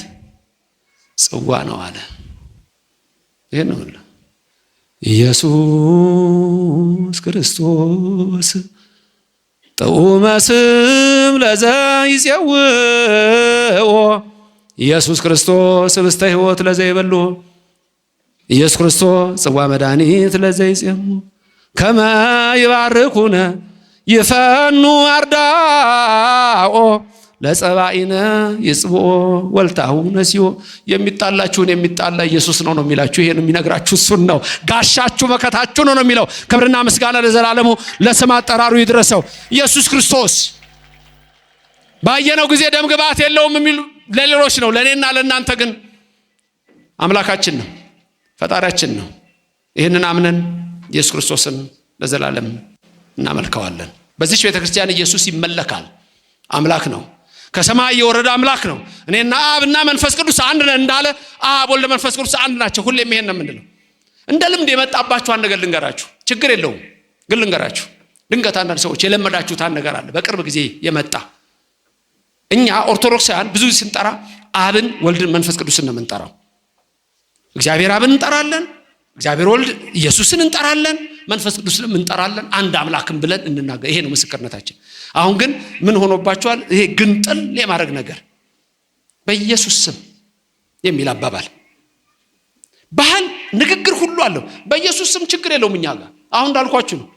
ጽዋ ነው አለ። ይሄን ነው ኢየሱስ ክርስቶስ ጥዑመ ስም ለዘይጼውኦ፣ ኢየሱስ ክርስቶስ ህብስተ ሕይወት ለዘይበሎ፣ ኢየሱስ ክርስቶስ ጽዋ መድኃኒት ለዘይጼሞ፣ ከመ ይባርኩነ ይፈኑ አርዳኦ ለጸባኢነ ይጽብኦ ወልታሁ ነሲዮ። የሚጣላችሁን የሚጣላ ኢየሱስ ነው የሚላችሁ። ይሄን የሚነግራችሁ እሱን ነው። ጋሻችሁ መከታችሁ ነው የሚለው። ክብርና ምስጋና ለዘላለሙ ለስም አጠራሩ ይድረሰው። ኢየሱስ ክርስቶስ ባየነው ጊዜ ደም ግባት የለውም የሚሉ ለሌሎች ነው። ለኔና ለእናንተ ግን አምላካችን ነው፣ ፈጣሪያችን ነው። ይህንን አምነን ኢየሱስ ክርስቶስን ለዘላለም እናመልከዋለን። በዚች ቤተክርስቲያን ኢየሱስ ይመለካል። አምላክ ነው። ከሰማይ የወረደ አምላክ ነው። እኔና አብና መንፈስ ቅዱስ አንድ ነን እንዳለ አብ ወልድ መንፈስ ቅዱስ አንድ ናቸው። ሁሌም ይሄን ነው የምንለው። እንደ ልምድ የመጣባችሁ አንድ ነገር ልንገራችሁ፣ ችግር የለውም ግን ልንገራችሁ። ድንገት አንዳንድ ሰዎች የለመዳችሁት አንድ ነገር አለ፣ በቅርብ ጊዜ የመጣ። እኛ ኦርቶዶክሳውያን ብዙ ስንጠራ አብን ወልድን መንፈስ ቅዱስን ነው የምንጠራው። እግዚአብሔር አብን እንጠራለን፣ እግዚአብሔር ወልድ ኢየሱስን እንጠራለን፣ መንፈስ ቅዱስንም እንጠራለን። አንድ አምላክም ብለን እንናገር። ይሄ ነው ምስክርነታችን። አሁን ግን ምን ሆኖባችኋል? ይሄ ግንጥል የማድረግ ነገር፣ በኢየሱስ ስም የሚል አባባል፣ ባህል፣ ንግግር ሁሉ አለው። በኢየሱስ ስም ችግር የለውም እኛ ጋር። አሁን እንዳልኳችሁ ነው።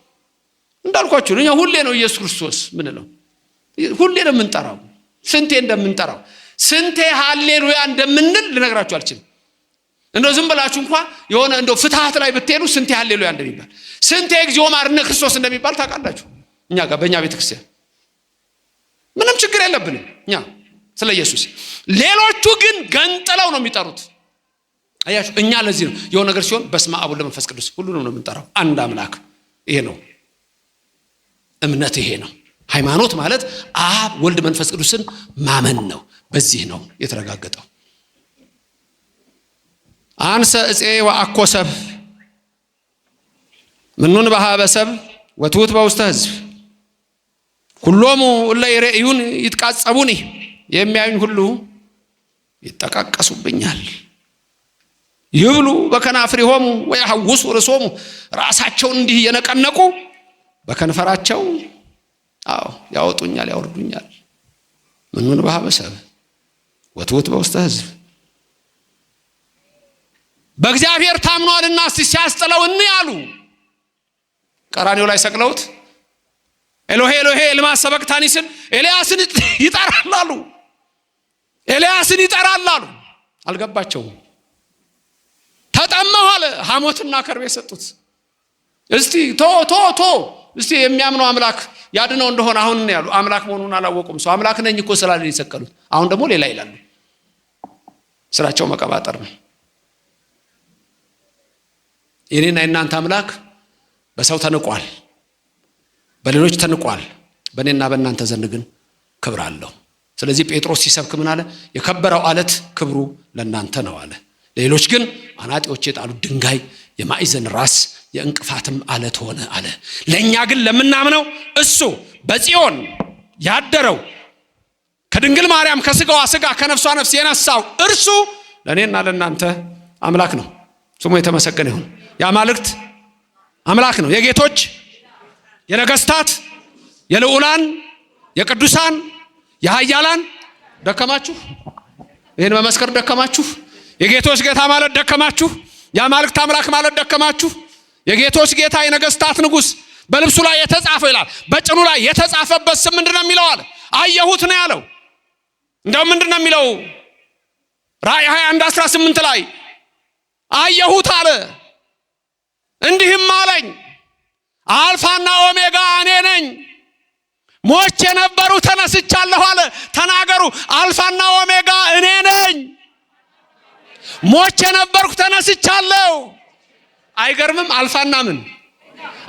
እኛ ሁሌ ነው ኢየሱስ ክርስቶስ ምን ነው ሁሌ ነው የምንጠራው። ስንቴ እንደምንጠራው፣ ስንቴ ሃሌሉያ እንደምንል ልነግራችሁ አልችልም። እንደው ዝም ብላችሁ እንኳን የሆነ እንደው ፍትሃት ላይ ብትሄዱ ስንቴ ሃሌሉያ እንደሚባል፣ ስንቴ እግዚኦ ማርነ ክርስቶስ እንደሚባል ታውቃላችሁ። እኛ ጋር በእኛ ቤተክርስቲያን ምንም ችግር የለብንም እኛ ስለ ኢየሱስ። ሌሎቹ ግን ገንጥለው ነው የሚጠሩት። አያችሁ፣ እኛ ለዚህ ነው የሆነ ነገር ሲሆን በስመ አብ ወወልድ ወመንፈስ ቅዱስ ሁሉንም ነው የምንጠራው። አንድ አምላክ። ይሄ ነው እምነት፣ ይሄ ነው ሃይማኖት ማለት አብ ወልድ መንፈስ ቅዱስን ማመን ነው። በዚህ ነው የተረጋገጠው። አንሰ እፄ ወአኮሰብ ምኑን በሃበሰብ ወትውት በውስተ ሕዝብ ሁሎሙ እለ ይሬእዩን ይትቃጸቡኒ፣ የሚያዩኝ ሁሉ ይጠቃቀሱብኛል። ይብሉ በከናፍሪሆሙ ወያሐውሱ ርሶሙ ራሳቸውን እንዲህ የነቀነቁ በከንፈራቸው ያወጡኛል ያወርዱኛል። ምን በሐበሰብ ወትውት በውስተ ሕዝብ በእግዚአብሔር ታምኗልና ሲያስጥለው ያሉ ቀራንዮ ላይ ሰቅለውት ኤሎሄ ኤሎሄ ለማ ሰበቅታኒ ሲል ኤልያስን ይጠራሉ። ኤልያስን ይጠራሉ። አልገባቸውም። ተጠማሁ አለ። ሐሞትና ከርቤ ሰጡት። እስቲ ቶ እስቲ የሚያምነው አምላክ ያድነው እንደሆነ አሁን ነው ያሉ። አምላክ መሆኑን አላወቁም። ሰው አምላክ ነኝ እኮ ስላለ ይሰቀሉት። አሁን ደግሞ ሌላ ይላሉ። ስራቸው መቀባጠር ነው። የኔና የናንተ አምላክ በሰው ተንቋል፣ በሌሎች ተንቋል። በእኔና በእናንተ ዘንድ ግን ክብር አለው። ስለዚህ ጴጥሮስ ሲሰብክ ምን አለ? የከበረው አለት ክብሩ ለእናንተ ነው አለ። ሌሎች ግን አናጢዎች የጣሉት ድንጋይ የማዕዘን ራስ የእንቅፋትም አለት ሆነ አለ። ለእኛ ግን ለምናምነው እሱ በጽዮን ያደረው ከድንግል ማርያም ከስጋዋ ስጋ ከነፍሷ ነፍስ የነሳው እርሱ ለእኔና ለእናንተ አምላክ ነው። ስሙ የተመሰገነ ይሁን። የአማልክት አምላክ ነው። የጌቶች የነገስታት የልዑላን የቅዱሳን የኃያላን ደከማችሁ? ይህን መመስከር ደከማችሁ? የጌቶች ጌታ ማለት ደከማችሁ? የአማልክት አምላክ ማለት ደከማችሁ? የጌቶች ጌታ የነገስታት ንጉስ በልብሱ ላይ የተጻፈው ይላል። በጭኑ ላይ የተጻፈበት ስም ምንድነው የሚለው አለ? አየሁት ነው ያለው። እንደው ምንድነው የሚለው? ራእይ 21:18 ላይ አየሁት አለ። እንዲህም አለኝ አልፋና ኦሜጋ እኔ ነኝ፣ ሞቼ ነበሩ ተነስቻለሁ አለ። ተናገሩ። አልፋና ኦሜጋ እኔ ነኝ፣ ሞቼ ነበርኩ ተነስቻለሁ። አይገርምም? አልፋና ምን?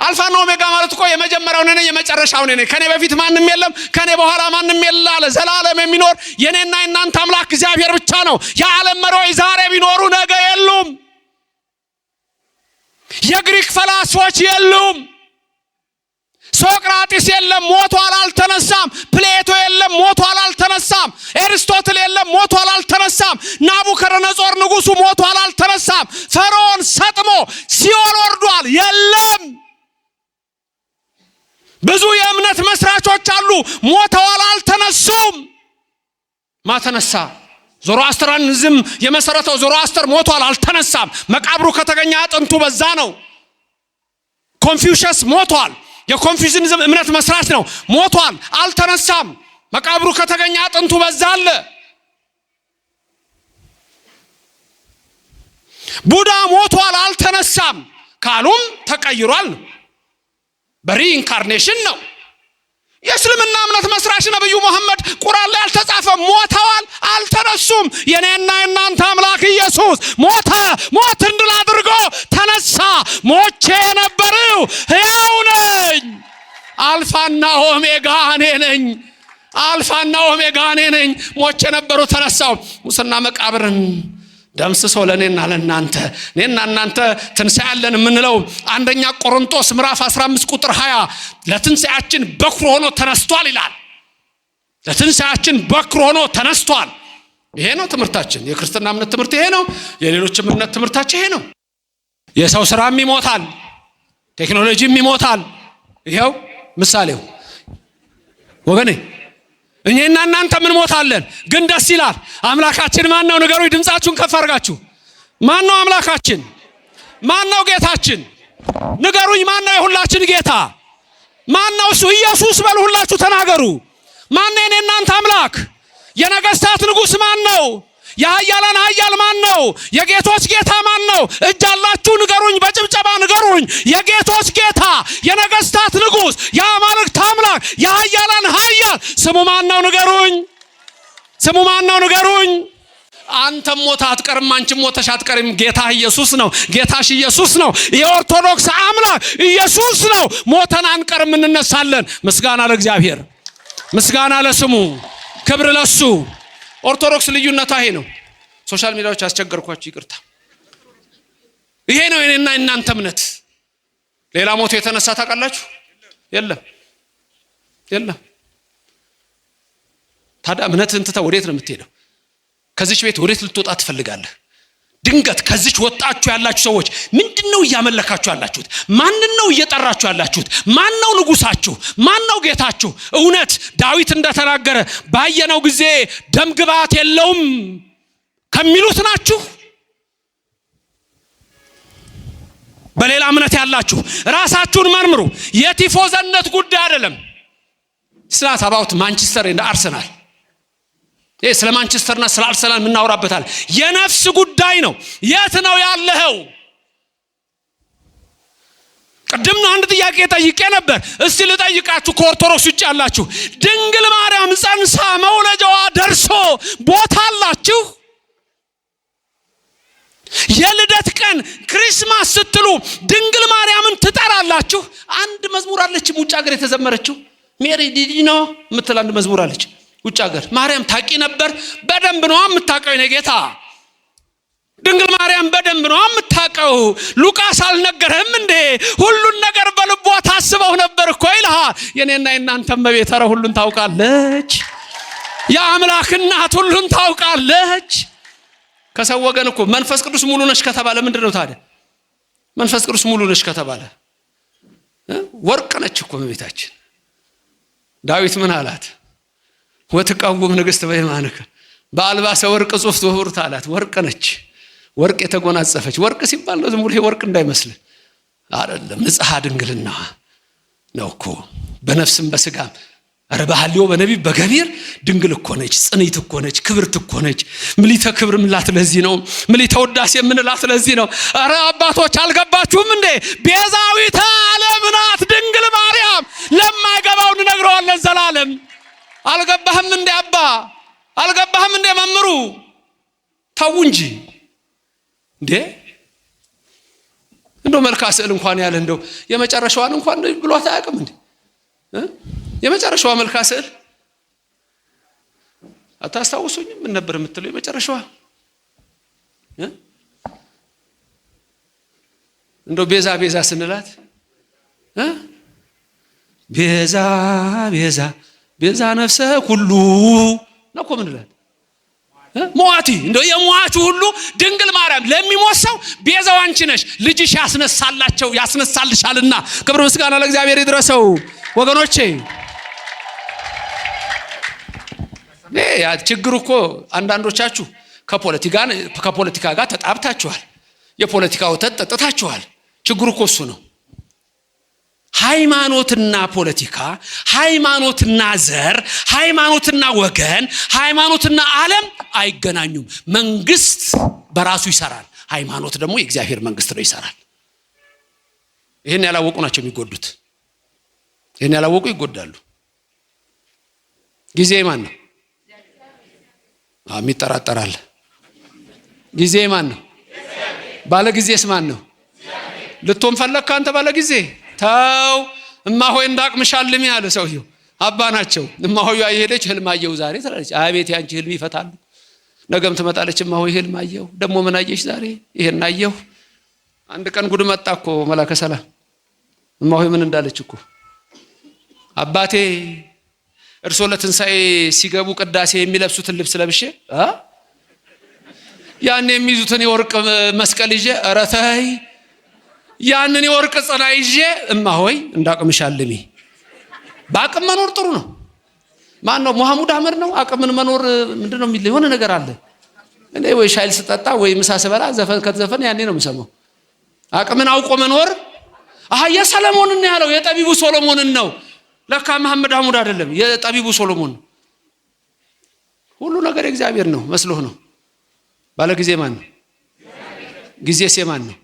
አልፋና ኦሜጋ ማለት እኮ የመጀመሪያው እኔ ነኝ፣ የመጨረሻው እኔ ነኝ። ከኔ በፊት ማንም የለም፣ ከኔ በኋላ ማንም የለ አለ። ዘላለም የሚኖር የኔና የናንተ አምላክ እግዚአብሔር ብቻ ነው። የዓለም መሪዎች ዛሬ ቢኖሩ ነገ የሉም። የግሪክ ፈላስፎች የሉም። ሶቅራጢስ የለም፣ ሞቷል አልተነሳም። ፕሌቶ የለም፣ ሞቷል አልተነሳም። ኤርስቶትል የለም፣ ሞቷል አልተነሳም። ናቡከደነጾር ንጉሱ ሞቷል አልተነሳም። ፈርዖን ሰጥሞ ሲኦል ወርዷል፣ የለም። ብዙ የእምነት መስራቾች አሉ፣ ሞተዋል አልተነሱም። ማተነሳ? ዞሮአስትራኒዝም የመሰረተው ዞሮአስተር ሞቷል አልተነሳም። መቃብሩ ከተገኘ አጥንቱ በዛ ነው። ኮንፊውሸስ ሞቷል፣ የኮንፊውሽኒዝም እምነት መስራች ነው። ሞቷል አልተነሳም። መቃብሩ ከተገኘ አጥንቱ በዛ አለ። ቡዳ ሞቷል አልተነሳም ካሉም ተቀይሯል፣ በሪኢንካርኔሽን ነው። የእስልምና እምነት መስራች ነብዩ መሐመድ ቁርአን ላይ አልተጻፈም፣ ሞተዋል አልተነሱም። የኔና የናንተ አምላክ ኢየሱስ ሞተ፣ ሞትን ድል አድርጎ ተነሳ። ሞቼ ነበርው ሕያው ነኝ፣ አልፋና ኦሜጋ እኔ ነኝ፣ አልፋና ኦሜጋ እኔ ነኝ። ሞቼ ነበሩ ተነሳው። ሙስና መቃብርን ደምስሶ ለኔና ለናንተ እኔና እናንተ ትንሣኤ ያለን የምንለው አንደኛ ቆሮንቶስ ምዕራፍ 15 ቁጥር 20 ለትንሣኤያችን በኩር ሆኖ ተነስቷል ይላል። ለትንሣኤያችን በኩር ሆኖ ተነስቷል። ይሄ ነው ትምህርታችን። የክርስትና እምነት ትምህርት ይሄ ነው። የሌሎችም እምነት ትምህርታችን ይሄ ነው። የሰው ስራም ይሞታል፣ ቴክኖሎጂም ይሞታል። ይሄው ምሳሌው ወገኔ እኛና እናንተ ምን ሞታለን፣ ግን ደስ ይላል። አምላካችን ማን ነው? ንገሩኝ ድምጻችሁን ከፍ አድርጋችሁ። ማን ነው አምላካችን? ማን ነው ጌታችን? ንገሩኝ። ማን ነው የሁላችን ጌታ? ማን ነው እሱ? ኢየሱስ በሉ፣ ሁላችሁ ተናገሩ። ማን ነው የኔና እናንተ አምላክ? የነገስታት ንጉስ ማን ነው? የኃያላን ኃያል ማን ነው? የጌቶች ጌታ ማን ነው? እጅ አላችሁ ንገሩኝ፣ በጭብጨባ ንገሩኝ። የጌቶች ጌታ፣ የነገስታት ንጉስ፣ የአማልክት አምላክ፣ የኃያላን ኃያል ስሙ ማን ነው? ንገሩኝ። ስሙ ማን ነው? ንገሩኝ። አንተም ሞታ አትቀርም፣ አንቺም ሞተሽ አትቀርም። ጌታ ኢየሱስ ነው። ጌታሽ ኢየሱስ ነው። የኦርቶዶክስ አምላክ ኢየሱስ ነው። ሞተን አንቀርም፣ እንነሳለን። ምስጋና ለእግዚአብሔር፣ ምስጋና ለስሙ፣ ክብር ለሱ። ኦርቶዶክስ ልዩነቷ ይሄ ነው። ሶሻል ሚዲያዎች አስቸገርኳችሁ፣ ይቅርታ። ይሄ ነው የኔና እናንተ እምነት። ሌላ ሞቶ የተነሳ ታውቃላችሁ? የለም፣ የለም። ታዲያ እምነትህን ትተህ ወዴት ነው የምትሄደው? ከዚች ቤት ወዴት ልትወጣ ትፈልጋለህ? ድንገት ከዚች ወጣችሁ ያላችሁ ሰዎች ምንድነው እያመለካችሁ ያላችሁት? ማንነው እየጠራችሁ ያላችሁት? ማንነው ንጉሳችሁ? ማንነው ጌታችሁ? እውነት ዳዊት እንደተናገረ ባየነው ጊዜ ደም ግባት የለውም ከሚሉት ናችሁ? በሌላ እምነት ያላችሁ ራሳችሁን መርምሩ። የቲፎዘነት ጉዳይ አይደለም። ስላት አባውት ማንቸስተር እና አርሰናል ስለ ማንቸስተርና ስለ አርሰናል ምናወራበታል። የነፍስ ጉዳይ ነው። የት ነው ያለኸው? ቅድም አንድ ጥያቄ ጠይቄ ነበር። እስቲ ልጠይቃችሁ ከኦርቶዶክስ ውጭ ያላችሁ፣ ድንግል ማርያም ጸንሳ መውለጃዋ ደርሶ ቦታ አላችሁ? የልደት ቀን ክሪስማስ ስትሉ ድንግል ማርያምን ትጠራላችሁ? አንድ መዝሙር አለች ውጭ ሀገር የተዘመረችው ሜሪ ዲዲኖ ምትል አንድ መዝሙር አለች ውጭ ሀገር። ማርያም ታቂ ነበር? በደንብ ነው የምታውቀው የኔ ጌታ። ድንግል ማርያም በደንብ ነው የምታውቀው። ሉቃስ አልነገረህም እንዴ? ሁሉን ነገር በልቧ ታስበው ነበር እኮ ይልሃል። የኔና የናንተ እመቤት ኧረ ሁሉን ታውቃለች። የአምላክ እናት ሁሉን ታውቃለች። ከሰው ወገን እኮ መንፈስ ቅዱስ ሙሉ ነሽ ከተባለ ምንድነው ታዲያ? መንፈስ ቅዱስ ሙሉ ነሽ ከተባለ ወርቅ ነች እኮ እመቤታችን። ዳዊት ምን አላት? ወትቃወም ንግሥት በየማንከ በአልባሰ ወርቅ ጽፍት ወሁርት አላት። ወርቅ ነች፣ ወርቅ የተጎናጸፈች። ወርቅ ሲባል ነው ዝም ብሎ ወርቅ እንዳይመስል አይደለም፣ ንጽሐ ድንግልና ነው እኮ በነፍስም በስጋም። አረ በሐልዮ በነቢብ በገቢር ድንግል እኮ ነች፣ ጽንዕት እኮ ነች፣ ክብርት እኮ ነች። ምሊተ ክብር ምላት ለዚህ ነው፣ ምሊተ ውዳሴ የምንላት ለዚህ ነው። አረ አባቶች አልገባችሁም እንዴ? ቤዛዊተ ዓለም ናት ድንግል ማርያም። ለማይገባው እንነግረዋለን ዘላለም። አልገባህም እንዴ አባ? አልገባህም እንዴ መምሩ? ተው እንጂ እንዴ! እንደው መልካ ስዕል እንኳን ያለ እንደው የመጨረሻዋን እንኳን ብሏት አያውቅም እንዴ? የመጨረሻዋ መልካ ስዕል አታስታውሱኝም? ምን ነበር የምትለው የመጨረሻዋ? እንደው ቤዛ ቤዛ ስንላት ቤዛ ቤዛ ቤዛ ነፍሰ ሁሉ ነው እኮ ምንላት? ሞአቲ እንደው የሞአቹ ሁሉ ድንግል ማርያም ለሚሞት ሰው ቤዛው አንቺ ነሽ። ልጅሽ ያስነሳልሻልና ክብር ምስጋና ለእግዚአብሔር ይድረሰው። ወገኖቼ ያ ችግሩ እኮ አንዳንዶቻችሁ ከፖለቲካ ጋር ተጣብታችኋል። የፖለቲካ ወተት ጠጥታችኋል። ችግሩ እኮ እሱ ነው። ሃይማኖትና ፖለቲካ፣ ሃይማኖትና ዘር፣ ሃይማኖትና ወገን፣ ሃይማኖትና ዓለም አይገናኙም። መንግስት በራሱ ይሰራል፣ ሃይማኖት ደግሞ የእግዚአብሔር መንግስት ነው ይሰራል። ይሄን ያላወቁ ናቸው የሚጎዱት። ይሄን ያላወቁ ይጎዳሉ። ጊዜ ማን ነው? የሚጠራጠራል። ጊዜ ማን ነው? ባለ ጊዜስ ማን ነው? ልትሆን ፈለግክ አንተ ባለ ጊዜ? ተው እማሆይ እንዳቅምሻልም ያለ ሰውየው አባ ናቸው። እማሆይ የሄደች ህልም አየሁ ዛሬ ትላለች። አቤት ያንቺ ህልም ይፈታሉ። ነገም ትመጣለች። እማሆይ ህልም አየሁ። ደግሞ ምን አየሽ ዛሬ? ይሄን አየሁ። አንድ ቀን ጉድ መጣ እኮ መላከ ሰላም። እማሆይ ምን እንዳለች እኮ አባቴ እርሶ ለትንሳኤ ሲገቡ ቅዳሴ የሚለብሱትን ልብስ ለብሼ ያን የሚይዙትን የወርቅ መስቀል ይዤ ኧረ ተይ ያንን የወርቅ ጽና ይዤ እማሆይ እንዳቅምሻልሚ። በአቅም መኖር ጥሩ ነው። ማን ነው? መሐሙድ አህመድ ነው። አቅምን መኖር ምንድነው የሚል የሆነ ነገር አለ። እኔ ወይ ሻይል ስጠጣ ወይ ምሳ ስበላ ዘፈን ከተዘፈን ያኔ ነው የምሰማው። አቅምን አውቆ መኖር የሰለሞንን ያለው የጠቢቡ ሶሎሞንን ነው። ለካ መሐመድ አህመድ አይደለም፣ የጠቢቡ ሶሎሞን። ሁሉ ነገር የእግዚአብሔር ነው መስሎህ ነው። ባለ ጊዜ ማን ነው? ጊዜስ የማን ነው?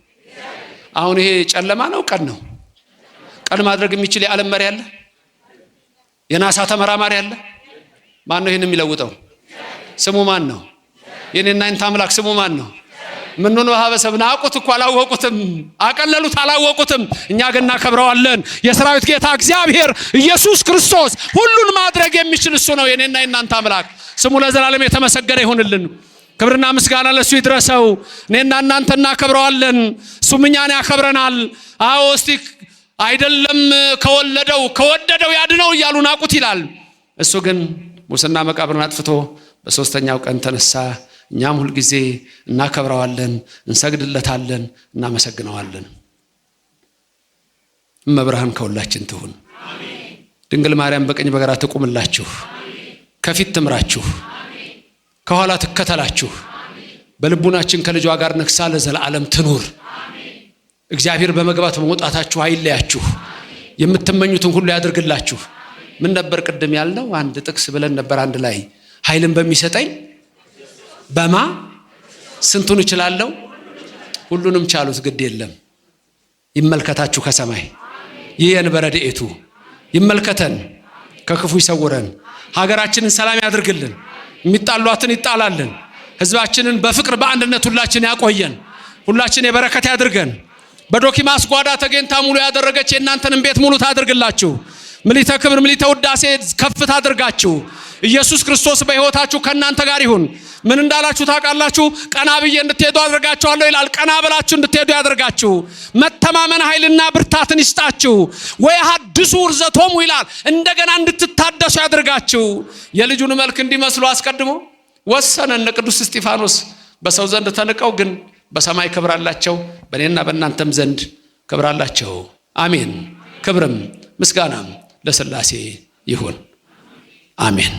አሁን ይሄ ጨለማ ነው ቀን ነው? ቀን ማድረግ የሚችል የዓለም መሪ አለ? የናሳ ተመራማሪ አለ? ማን ነው ይሄን የሚለውጠው? ስሙ ማን ነው? የኔና እናንተ አምላክ ስሙ ማን ነው? ምን ነው ሀበሰብና አቁት እኮ አላወቁትም፣ አቀለሉት አላወቁትም። እኛ ግን እናከብረዋለን። የሰራዊት ጌታ እግዚአብሔር ኢየሱስ ክርስቶስ ሁሉን ማድረግ የሚችል እሱ ነው። የኔና እናንተ አምላክ ስሙ ለዘላለም የተመሰገነ ይሁንልን። ክብርና ምስጋና ለሱ ይድረሰው። እኔና እናንተ እናከብረዋለን፣ እሱም እኛን ያከብረናል። አዎ እስቲ አይደለም ከወደደው ያድነው እያሉ ናቁት ይላል። እሱ ግን ሙስና መቃብርን አጥፍቶ በሶስተኛው ቀን ተነሳ። እኛም ሁል ጊዜ እናከብረዋለን፣ እንሰግድለታለን፣ እናመሰግነዋለን። እመብርሃን ከሁላችን ትሁን። ድንግል ማርያም በቀኝ በግራ ትቁምላችሁ፣ ከፊት ትምራችሁ፣ ከኋላ ትከተላችሁ። በልቡናችን ከልጇ ጋር ነግሳ ለዘላለም ትኑር። እግዚአብሔር በመግባት በመውጣታችሁ አይለያችሁ፣ የምትመኙትን ሁሉ ያድርግላችሁ። ምን ነበር ቅድም ያልነው? አንድ ጥቅስ ብለን ነበር አንድ ላይ ኃይልን በሚሰጠኝ በማ ስንቱን እችላለሁ? ሁሉንም ቻሉት። ግድ የለም ይመልከታችሁ ከሰማይ ይህን በረድኤቱ ይመልከተን፣ ከክፉ ይሰውረን፣ ሀገራችንን ሰላም ያድርግልን፣ የሚጣሏትን ይጣላልን፣ ህዝባችንን በፍቅር በአንድነት ሁላችን ያቆየን፣ ሁላችን የበረከት ያድርገን። በዶኪማስ ጓዳ ተገኝታ ሙሉ ያደረገች የእናንተንም ቤት ሙሉ ታድርግላችሁ። ምልዕተ ክብር ምልዕተ ውዳሴ ከፍ ታድርጋችሁ። ኢየሱስ ክርስቶስ በሕይወታችሁ ከእናንተ ጋር ይሁን። ምን እንዳላችሁ ታውቃላችሁ? ቀና ብዬ እንድትሄዱ አድርጋችኋለሁ ይላል። ቀና ብላችሁ እንድትሄዱ ያድርጋችሁ። መተማመን ኃይልና ብርታትን ይስጣችሁ። ወይ ሐድሱ ውርዘቶሙ ይላል። እንደገና እንድትታደሱ ያድርጋችሁ። የልጁን መልክ እንዲመስሉ አስቀድሞ ወሰነ። እነ ቅዱስ እስጢፋኖስ በሰው ዘንድ ተንቀው ግን በሰማይ ክብር አላቸው፣ በእኔና በእናንተም ዘንድ ክብር አላቸው። አሜን። ክብርም ምስጋናም ለሥላሴ ይሁን። አሜን።